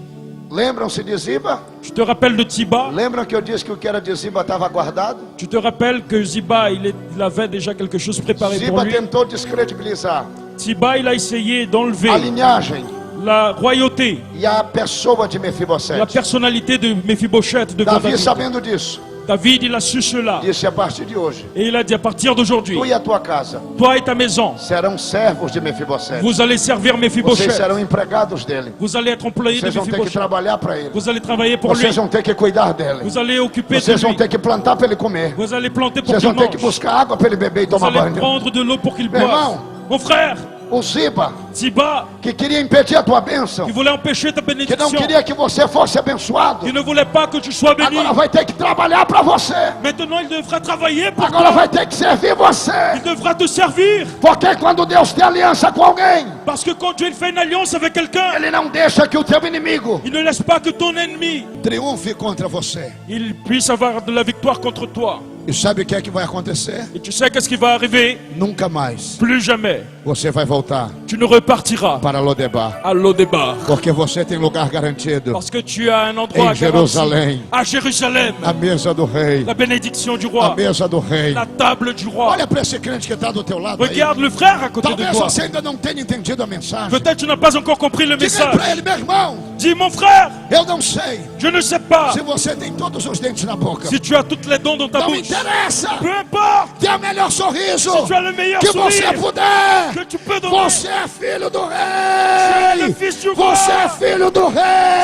Lembram-se de Ziba? Tu te rappelles de Tiba? Lembram que eu disse que o que era de Ziba estava guardado? Tu te rappelles que Ziba, il avait déjà quelque chose préparé pour Ziba lui. tentou descredibilizar Tiba, il a essayé d'enlever a linhagem la royauté, e a pessoa de la Mefibosete. personnalité de Mephibosheth, de Davi, David. sabendo disso, David, il a su cela. disse: a partir de hoje, Et il a dit, à partir d'aujourd'hui, tu e a tua casa toi et ta maison, serão servos de Mefibosete. vous allez servir Vocês Mephibosheth. serão empregados dele. Vous allez être employé de Vocês vão ter que Mephibosheth. trabalhar para ele. Vous allez travailler pour lui. Vocês vão ter que cuidar dele. Vous allez occuper de Vocês vão lui. ter que plantar para ele comer. Vous allez planter pour Vocês qu'il vão ter que mange. buscar água para ele beber e Vous tomar allez banho. prendre de l'eau pour qu'il Meu boive. irmão, Mon frère, O Ziba, Ziba, que queria impedir a tua bênção, qui voulait empêcher ta que não bénédiction, queria que você fosse abençoado, qui ne voulait pas que tu sois béni. agora vai ter que trabalhar para você. Maintenant, il devra travailler pour Agora toi. vai ter que servir você. Il devra te servir. Porque quando Deus tem aliança com alguém, Parce que quand Dieu fait une alliance avec quelqu'un, Ele não deixa que o teu inimigo il ne laisse pas que ton ennemi triunfe contra você. il puisse avoir de la victoire contre toi. E sabe o que é que vai acontecer? Et tu sais qu'est-ce qui va arriver? Nunca mais Plus jamais. você vai voltar Tu ne repartiras para Lodebar. à Lodebar. Porque você tem lugar garantido. Parce que tu as un endroit Em Jerusalém. garanti. À Jérusalem. A mesa do rei. La bénédiction du A roi. mesa do rei. La table du roi. Olha para esse crente que está do teu lado aí. Regarde le frère à côté de Talvez toi. você ainda não tenha entendido a mensagem. Peut-être tu n'as pas encore compris le Diga message. para ele, meu irmão, Dis mon frère, eu não sei je ne sais pas se você tem todos os dentes na boca. si tu as toutes les dents dans ta Não bouche. interessa. Peu importe. Tem o melhor sorriso Si tu as le meilleur que você sourire puder. que tu peux donner. Você é filho do Tu es rei. le fils du roi. Você é filho do Tu es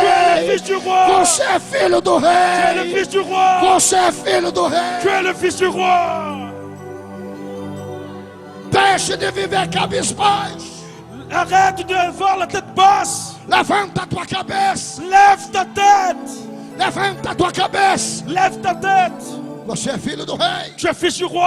le rei. fils du roi. Você é filho do Tu es le rei. fils du roi. Você é filho do rei. Tu es le fils du roi. Deixe de viver cabisbaixo. Arrête d'avoir la tête basse. Levanta a tua cabeça. Lève ta tête. Levanta a tua cabeça. Lève ta tête. Você é filho do rei. Tu es fils du roi.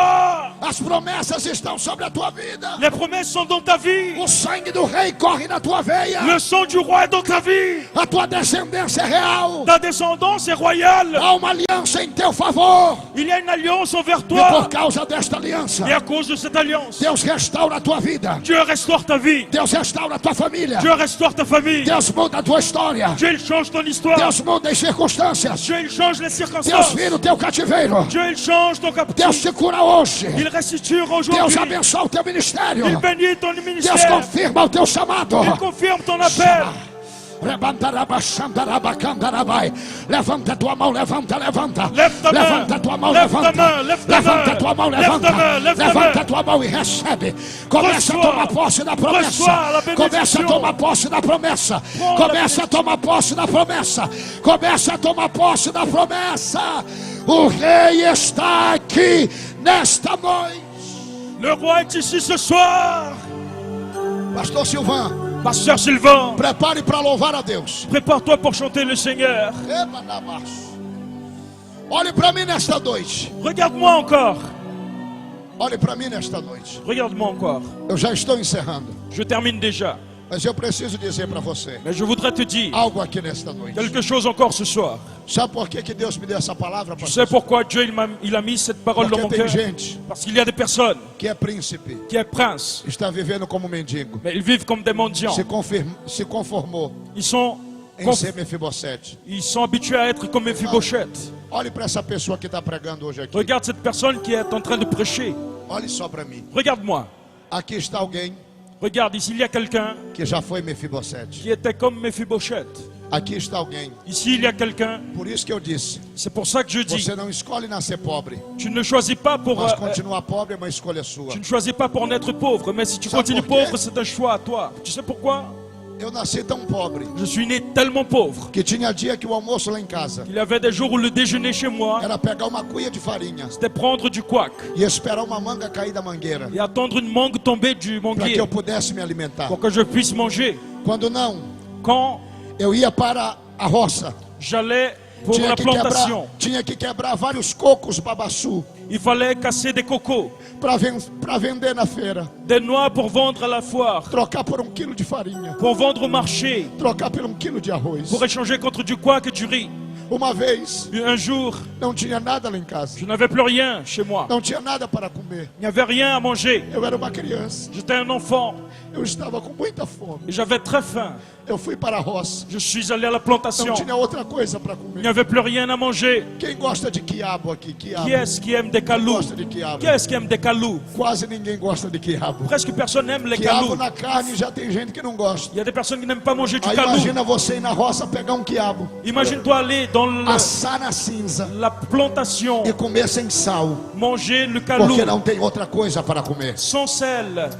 As promessas estão sobre a tua vida. Les promesses sont dans ta vie. O sangue do rei corre na tua veia. Le sang du roi est dans ta vie. A tua descendência é real. Ta descendance est royale. Há uma aliança em teu favor. Il y a une alliance envers E por toi. causa desta aliança, Et à cause de cette alliance, Deus restaura a tua vida. Dieu restaure ta vie. Deus restaura a tua família. Dieu restaure ta famille. Deus muda a tua história. Dieu, il change ton histoire. Deus muda as circunstâncias. Dieu, il change les Deus circonstances. vira o teu cativeiro. Dieu, il change ton Deus captif. te cura hoje. Il restitue Deus aujourd'hui. abençoa o teu ministério. Il bénit ton Deus ministère. confirma o teu chamado. Il confirme ton appel. Levanta a tua mão, levanta. Lève ta main. Levanta a tua mão, Lève ta levanta. main, lève ta Levanta main. a tua mão, Lève ta levanta. main, lève ta Levanta main. a tua mão e recebe. Começa a Reçois. tomar posse da promessa. Reçois la bénédiction. Começa a tomar posse da promessa. Prends la Começa a tomar posse da promessa. Começa a tomar posse da promessa. O rei está aqui nesta noite. Le roi est ici ce soir. Pastor Silvan, Pasteur Sylvain, prepare para louvar a Deus. prépare-toi pour chanter le Seigneur. Olhe para mim nesta noite. Regarde-moi encore. Olhe para mim nesta noite. Regarde-moi encore. Eu já estou encerrando. Je termine déjà. Mas eu preciso dizer para você Mais je voudrais te dire algo aqui nesta noite. quelque chose encore ce soir. Sabe por que Deus me deu essa palavra, Tu sais pastor? pourquoi Dieu il a mis cette parole dans mon Porque tem cœur? gente Parce qu'il y a des personnes que é príncipe, qui est prince, está vivendo como mendigo. mais ils vivent comme des mendiants. Se conformou Ils sont, em ser Mefibosete. ils sont habitués à être comme Mephibosheth. Olhe para essa pessoa que está pregando hoje aqui. Regarde cette personne qui est en train de prêcher. Olhe só para mim. Regarde-moi. Aqui está alguém Regarde, ici il y a quelqu'un que já foi Mefibosete. qui était comme Mephibosheth. Aqui está alguém. Ici il y a quelqu'un. Por isso que eu disse, C'est pour ça que je dis, você não escolhe nascer pobre, tu ne choisis pas pour, mas continuar pobre é uma escolha sua. tu ne choisis pas pour naître pauvre, mais si tu Ça continues pour quê? pauvre, c'est un choix à toi. Tu sais pourquoi? Eu nasci tão pobre Je suis né tellement pauvre que tinha dia que o almoço lá em casa qu'il y avait des jours où le déjeuner chez moi, era pegar uma cuia de farinha c'était prendre du couac e esperar uma manga cair da mangueira et attendre une mangue tomber du para que manguier eu pudesse me alimentar. pour que je puisse manger. Quando não, Quand eu ia para a roça. j'allais pour la plantation, Tinha que quebrar vários cocos babaçu il fallait casser des cocos, para vender na feira, des noix pour vendre à la foire, trocar por quilo de farinha, pour vendre au marché, trocar por quilo de arroz. pour échanger contre du couac et du riz. Uma vez Et un jour, não tinha nada lá em casa, je n'avais plus rien chez moi. não tinha nada para comer. Il n'y avait rien à manger. Eu era uma criança, J'étais un enfant eu estava com muita fome. et j'avais très faim. Eu fui para a roça, Je suis allé à la não plantation. tinha outra coisa para Il n'y comer. avait plus rien à manger. Quem gosta de quiabo aqui? Quiabo. Qui est-ce qui aime des calous? Gosta de quiabo. Qui est-ce qui aime des calous? Quase ninguém gosta de quiabo. Presque personne n'aime les Quiabo calous. na carne já tem gente que não gosta. Il y a des personnes qui n'aiment pas manger du Aí calou. imagina você ir na roça pegar quiabo, Imagine-toi aller dans assar na cinza la plantation, e comer sem sal, manger le calou porque não tem outra coisa para comer. sans sel.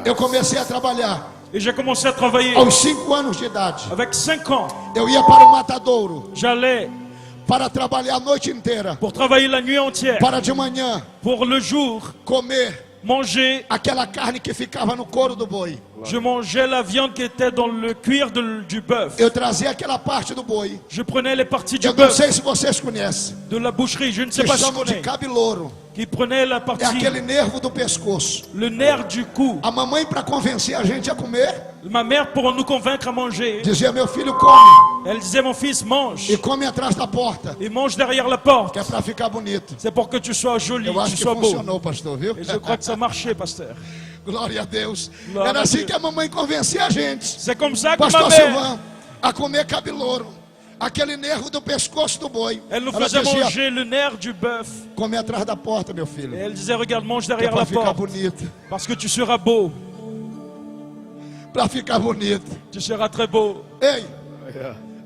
Eu comecei a trabalhar Et j'ai commencé à travailler. aos 5 anos de idade. Avec 5 ans, Eu ia para o matadouro j'allais para trabalhar a noite inteira, pour travailler la nuit entière. para de manhã Pour le jour, comer manger, aquela carne que ficava no couro do boi. je mangeais la viande qui était dans le cuir du bœuf. Eu trazia aquela parte do boi. Je prenais les parties du Eu não bœuf, sei se vocês conhecem. de la boucherie, je ne sais Que pas si tu chamam de connais, cabelouro. qui prenait la É partie, aquele nervo do pescoço. le nerf du cou. A mamãe, para convencer a gente a comer, Ma mère, pour nous convaincre à manger, dizia: meu filho, come. elle disait, mon fils, mange. E come atrás da porta, Et mange derrière la porte. que é para ficar bonito. C'est pour que tu sois joli, Eu acho tu que sois beau. funcionou, pastor, viu? Et je crois que ça marchait, pasteur. Glória a Deus. Glória Era a assim Deus. que a mamãe convencia a gente, C'est comme ça que ma pastor mère, Silvão, a comer cabelouro. Aquele nervo do pescoço do boi. elle nous Ela faisait dizia: manger le nerf du bœuf. come atrás da porta, meu Et filho, elle disait, regarde, mange que é derrière para la ficar porte. bonito. Parce que tu seras beau. Para ficar bonito. Tu seras très beau. Ei,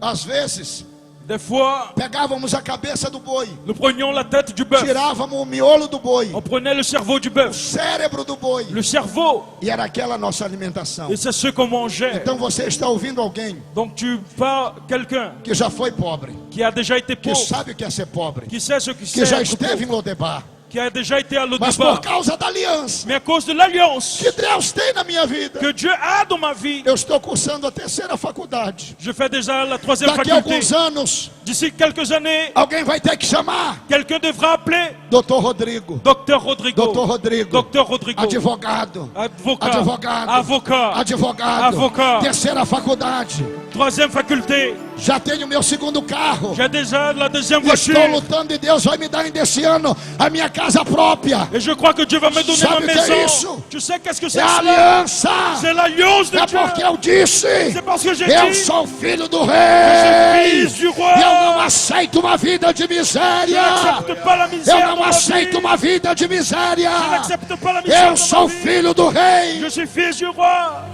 às vezes, Des fois, pegávamos a cabeça do boi, nous prenions la tête du bœuf. tirávamos o miolo do boi, On prenait le cerveau du o bœuf. cérebro do boi, Le cerveau. e era aquela nossa alimentação. Et c'est ce qu'on mangeait. Então você está ouvindo alguém Donc tu parles quelqu'un que já foi pobre, qui a déjà été que pauvre, sabe o que é ser pobre, qui sait ce que que c'est, já être esteve em pauvre, Lodebar, qui a déjà été à mas l'Audebar. por causa da aliança Mais à cause de l'alliance que Deus tem na minha vida, que Dieu a dans ma vie, eu estou cursando a terceira faculdade. je fais déjà la 3e Daqui a faculté. alguns anos, D'ici quelques années, alguém vai ter que chamar quelqu'un devra appeler Dr. Rodrigo, Docteur Rodrigo. Dr. Rodrigo, Docteur Rodrigo. advogado, Avocat. advogado, Avocat. advogado, Avocat. terceira faculdade. 3e faculté. Já tenho meu segundo carro. J'ai déjà la 2e Estou voiture. lutando e Deus vai me dar ainda esse ano a minha casa própria. Et je crois que Dieu va me donner Sabe ma o que é maison. isso? Tu sais qu'est-ce que É c'est a que cela? aliança. C'est l'alliance de É Dieu. porque eu disse: C'est parce que j'ai eu dit, sou filho do rei. fils du E roi. eu não aceito uma vida de Je miséria. n'accepte pas la Eu misère dans não ma aceito vie. uma vida de miséria. Je n'accepte pas la misère Eu dans sou ma vie. filho do rei. Je suis fils du roi.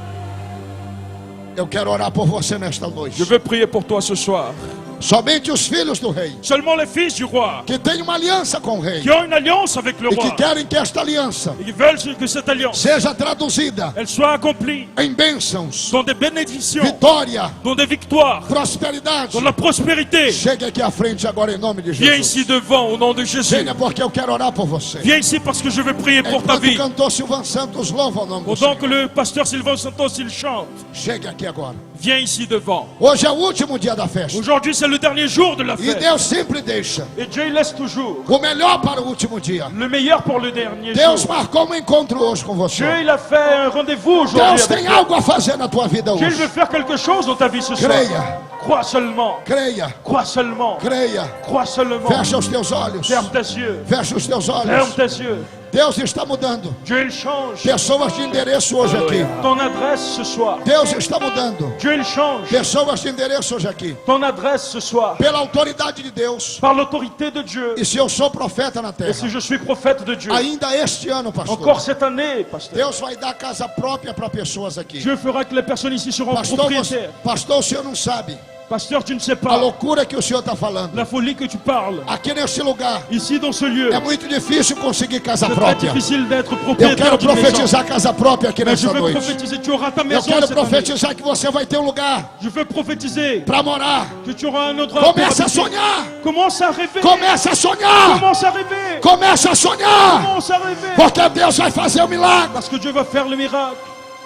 Eu quero orar por você nesta Je noite. veux prier pour toi ce soir. Somente os filhos do rei, Seulement les fils du roi que têm uma aliança com o rei qui ont une alliance avec le e que roi querem que esta aliança et qui veulent que cette alliance seja traduzida elle soit accomplie em bênçãos, dans des bénédictions, vitória, dans des victoires, prosperidade. dans la prospérité. Chegue aqui à frente agora em nome de Viens Jesus. ici devant au nom de Jésus. Venha porque eu quero orar por você. Viens ici parce que je veux prier pour ta Enquanto o vie. cantor Silvan Santos louva o nome do Pendant Senhor. que le pasteur Sylvain Santos il chante, Chegue aqui agora. viens ici devant. Hoje é o último dia da festa. Aujourd'hui c'est le dernier jour de la E fête. Deus sempre deixa Et Dieu il laisse toujours o melhor para o último dia. le meilleur pour le dernier Deus jour. marcou um encontro hoje com você. Dieu il a fait un rendez-vous aujourd'hui Deus avec tem toi. algo a fazer na tua vida Dieu il hoje. veut faire quelque chose dans ta vie ce soir. Creia, Crois seulement. creia, Crois seulement. creia. Crois seulement. Fecha os teus olhos. Ferme tes yeux. Fecha os teus Ferme olhos. tes yeux. Deus está mudando Dieu il change pessoas de endereço hoje aqui. ton adresse ce soir. Deus está mudando Dieu il change pessoas de endereço hoje aqui. ton adresse ce soir. Pela autoridade de Deus. Par l'autorité de Dieu. E se eu sou profeta na Et terra, si je suis prophète de Dieu, ainda este ano, pastor, encore cette année, pasteur, Deus vai dar casa própria para pessoas aqui. Dieu fera que les personnes ici seront propriétaires. Pastor, o senhor não sabe Pasteur, tu ne sais a pas loucura que o senhor está falando. la folie que tu parles. Aqui neste lugar Ici, dans ce lieu, é muito difícil conseguir casa c'est très própria. difficile d'être Eu propriétaire quero d'une maison. profetizar casa própria aqui Mais je nesta veux noite. prophétiser, tu auras ta Eu maison quero cette année. profetizar que você vai ter um lugar Je veux prophétiser para morar. que tu auras un autre endroit pour Comece a habiter. sonhar. Commence à rêver. Comece a sonhar. Commence à rêver. Comece a sonhar. Commence à rêver. Porque Deus vai fazer o milagre. Parce que Dieu va faire le miracle.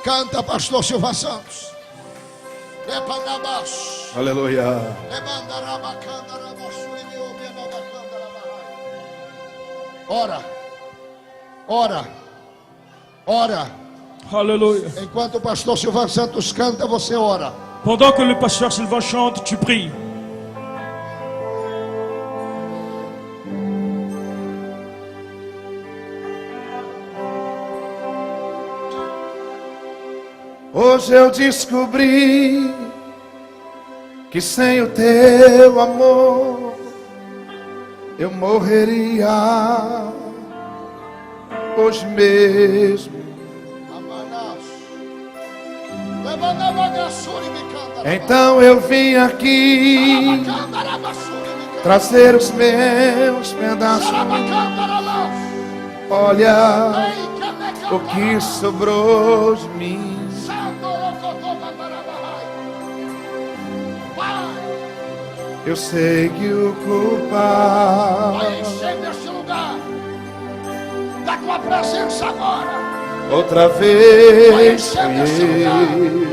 Canta, pastor Silvan Santos. Lepandabash. Aleluia. Ora, ora, ora. Alléluia. Enquanto o pastor Silvan Santos canta, você ora. Pendant que le pasteur Sylvain chante, tu pries. Hoje eu descobri que sem o teu amor eu morreria hoje mesmo. Então eu vim aqui trazer os meus pedaços. Olha o que sobrou de mim. Eu sei que o culpado da tua presença agora. Outra Vai vez encher esse lugar sonhei.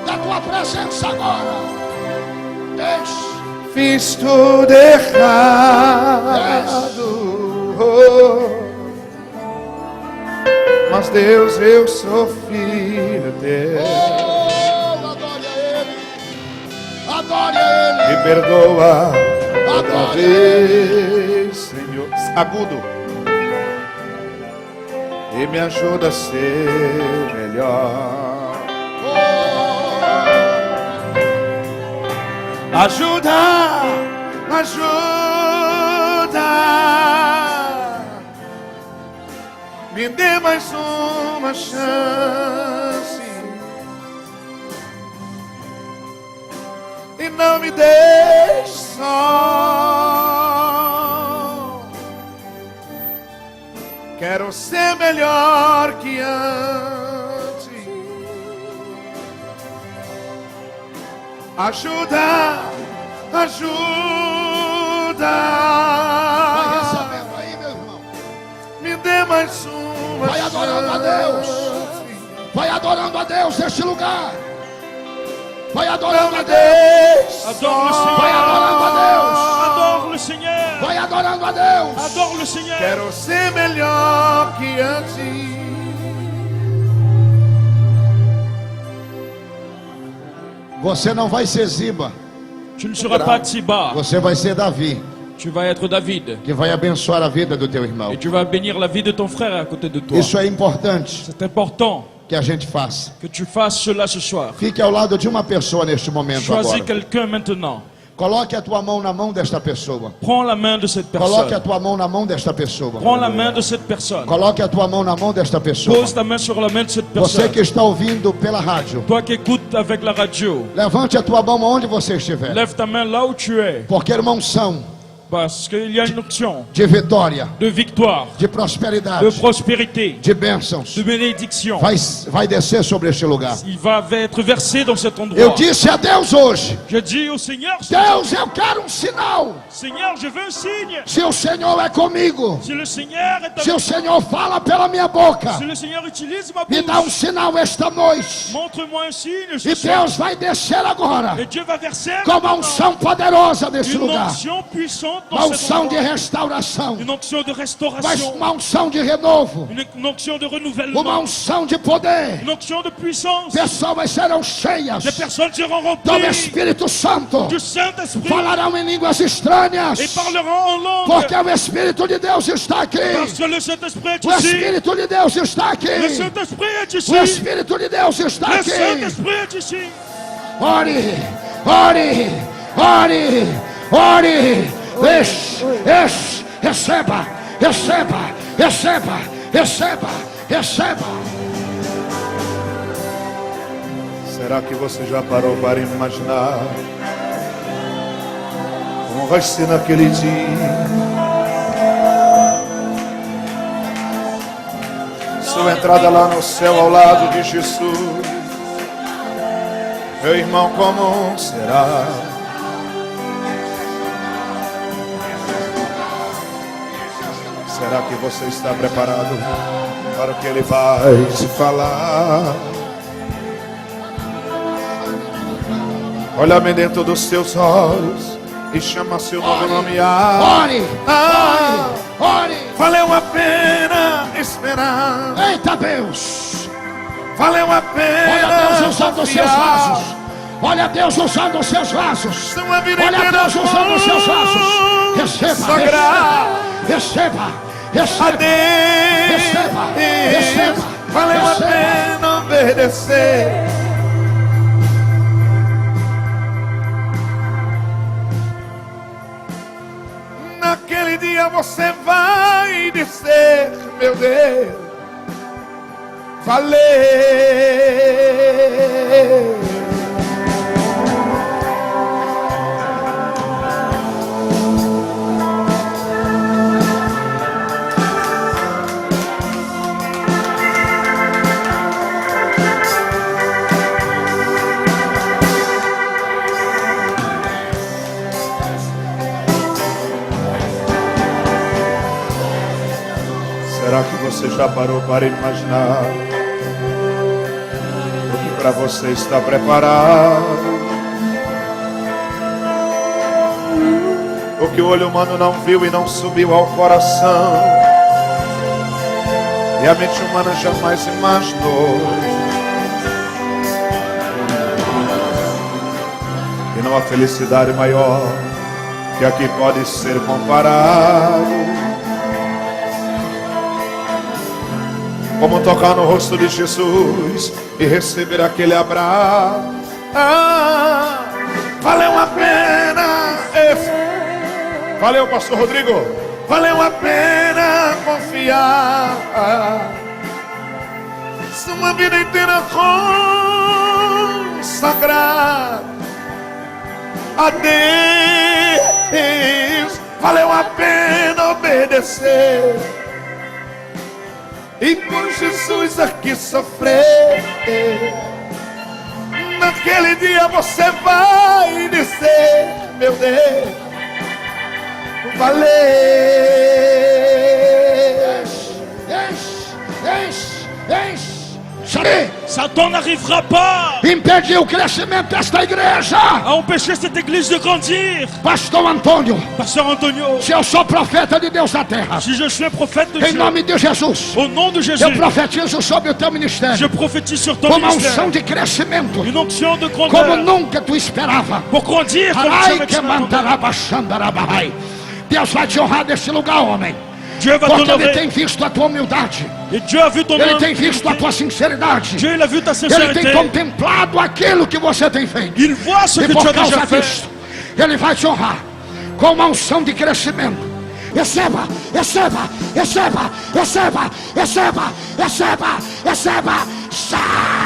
da tua presença agora. Deixe. Fiz tudo errado. Mas Deus, eu sou filho teu. Adore a Ele. Adore a Ele. Me perdoa outra Adore. vez, Senhor. Agudo. E me ajuda a ser melhor. Ajuda, ajuda. Me dê mais uma chance. E não me deixe só. Quero ser melhor que antes. Ajuda, ajuda. Vai recebendo aí, meu irmão. Me dê mais uma Vai adorando a Deus. Vai adorando a Deus neste lugar. Vai adorando a Deus. Adore le Seigneur. Vai adorando a Deus. Adore le Seigneur. Vai adorando a Deus. Adore le Seigneur. Quero ser melhor que antes. Você não vai ser Ziba. Tu ne seras pas Tsiba. Você vai ser Davi, Tu vas être David. que vai abençoar a vida do teu irmão. Et tu vas bénir la vie de ton frère à côté de toi. Isso é importante C'est important que a gente faça. que tu fasses cela ce soir. Fique ao lado de uma pessoa neste momento Choisis agora. quelqu'un maintenant. Coloque a tua mão na mão desta pessoa. Prends la main de cette Coloque a personne. tua mão na mão desta pessoa. Prends la main de cette personne. Coloque a tua mão na mão desta pessoa. Pose ta main sur la main de cette Você personne. que está ouvindo pela rádio, Toi qui écoutes avec la radio, levante a tua mão onde você estiver. lève ta main là où tu es. Porque a unção Parce qu'il y a une option de vitória, de victoire, de de prosperidade, prospérité, de bênçãos de bénédiction. vai descer sobre este lugar. Il va être versé dans cet Eu endroit. disse a Deus hoje: Je dis au Seigneur, Deus, eu quero um sinal. Seigneur, je veux un signe. Se o Senhor é comigo, Si le Seigneur est se o avec Senhor fala pela minha boca, si le Seigneur utilise ma me dá um bouche, sinal esta noite. montre-moi un signe ce E soir. Deus vai descer agora Et Dieu va verser com uma maintenant unção poderosa nesse une lugar. onction puissante Uma dans cet unção de endroit. restauração. Une onction de Mas restauration. uma unção de renovo. Une onction de Uma renouvellement. unção de poder. Une onction de puissance. Pessoas serão cheias Les personnes seront do remplies Espírito Santo. du Saint-Esprit Falarão em línguas estranhas. et parleront en langue. Porque o Espírito de Deus está aqui. Parce que le Saint-Esprit est O ici. Espírito de Deus está aqui. Le Saint-Esprit est ici. O Espírito de Deus está Le aqui. Saint-Esprit est ici. Ore, ore, ore, ore. Receba, receba, receba, receba, receba. Será que você já parou para imaginar como vai ser naquele dia? Sua entrada lá no céu ao lado de Jesus. Meu irmão, como será? Será que você está preparado para o que Ele vai te falar? Olha bem dentro dos seus olhos e chama seu novo nome. Ore, ore. Valeu a pena esperar. Eita Deus. Valeu a Olha pena Deus usando os seus confiar. vasos. Olha Deus usando os seus vasos. Sua vida Olha inteira Deus usando os seus vasos. Receba, sagrar. receba, receba, A receba, receba, Deus valeu a receba. pena obedecer. Naquele dia você vai dizer, meu Deus, valeu. Será que você já parou para imaginar o que para você está preparado? O que o olho humano não viu e não subiu ao coração, e a mente humana jamais imaginou. E não há felicidade maior que aqui pode ser comparado. Como tocar no rosto de Jesus e receber aquele abraço. Valeu a pena. Valeu, pastor Rodrigo. Valeu a pena confiar. Uma vida inteira consagrar a Deus. Valeu a pena obedecer e por Jesus aqui sofrer. Naquele dia você vai dizer: meu Deus, valeu. Satan n'arrivera pas Impedir o crescimento desta igreja. à empêcher cette église de grandir. Pastor Antônio, Pasteur Antonio, se eu sou profeta de Deus na terra, si je suis un prophète de em Dieu, nome de Jesus, au nom de Jésus, eu profetizo sobre o teu je ministério prophétise sur ton com uma unção ministère de crescimento, une onction de como grandeur nunca tu esperava. pour grandir comme Ai, jamais que tu n'as entendu. mandarabachandarabai. Deus vai te honrar deste lugar, homem, Dieu va porque Ele t'honorer. tem visto a tua humildade, Et Dieu a vu ton Ele âme. tem visto a tua sinceridade, Dieu il a vu ta Ele tem sincérité. contemplado aquilo que você tem feito. Il voit ce E que tu por as déjà causa fait. disso, Ele vai te honrar com uma unção de crescimento. Receba, receba, receba, receba, receba, receba, receba. Sai!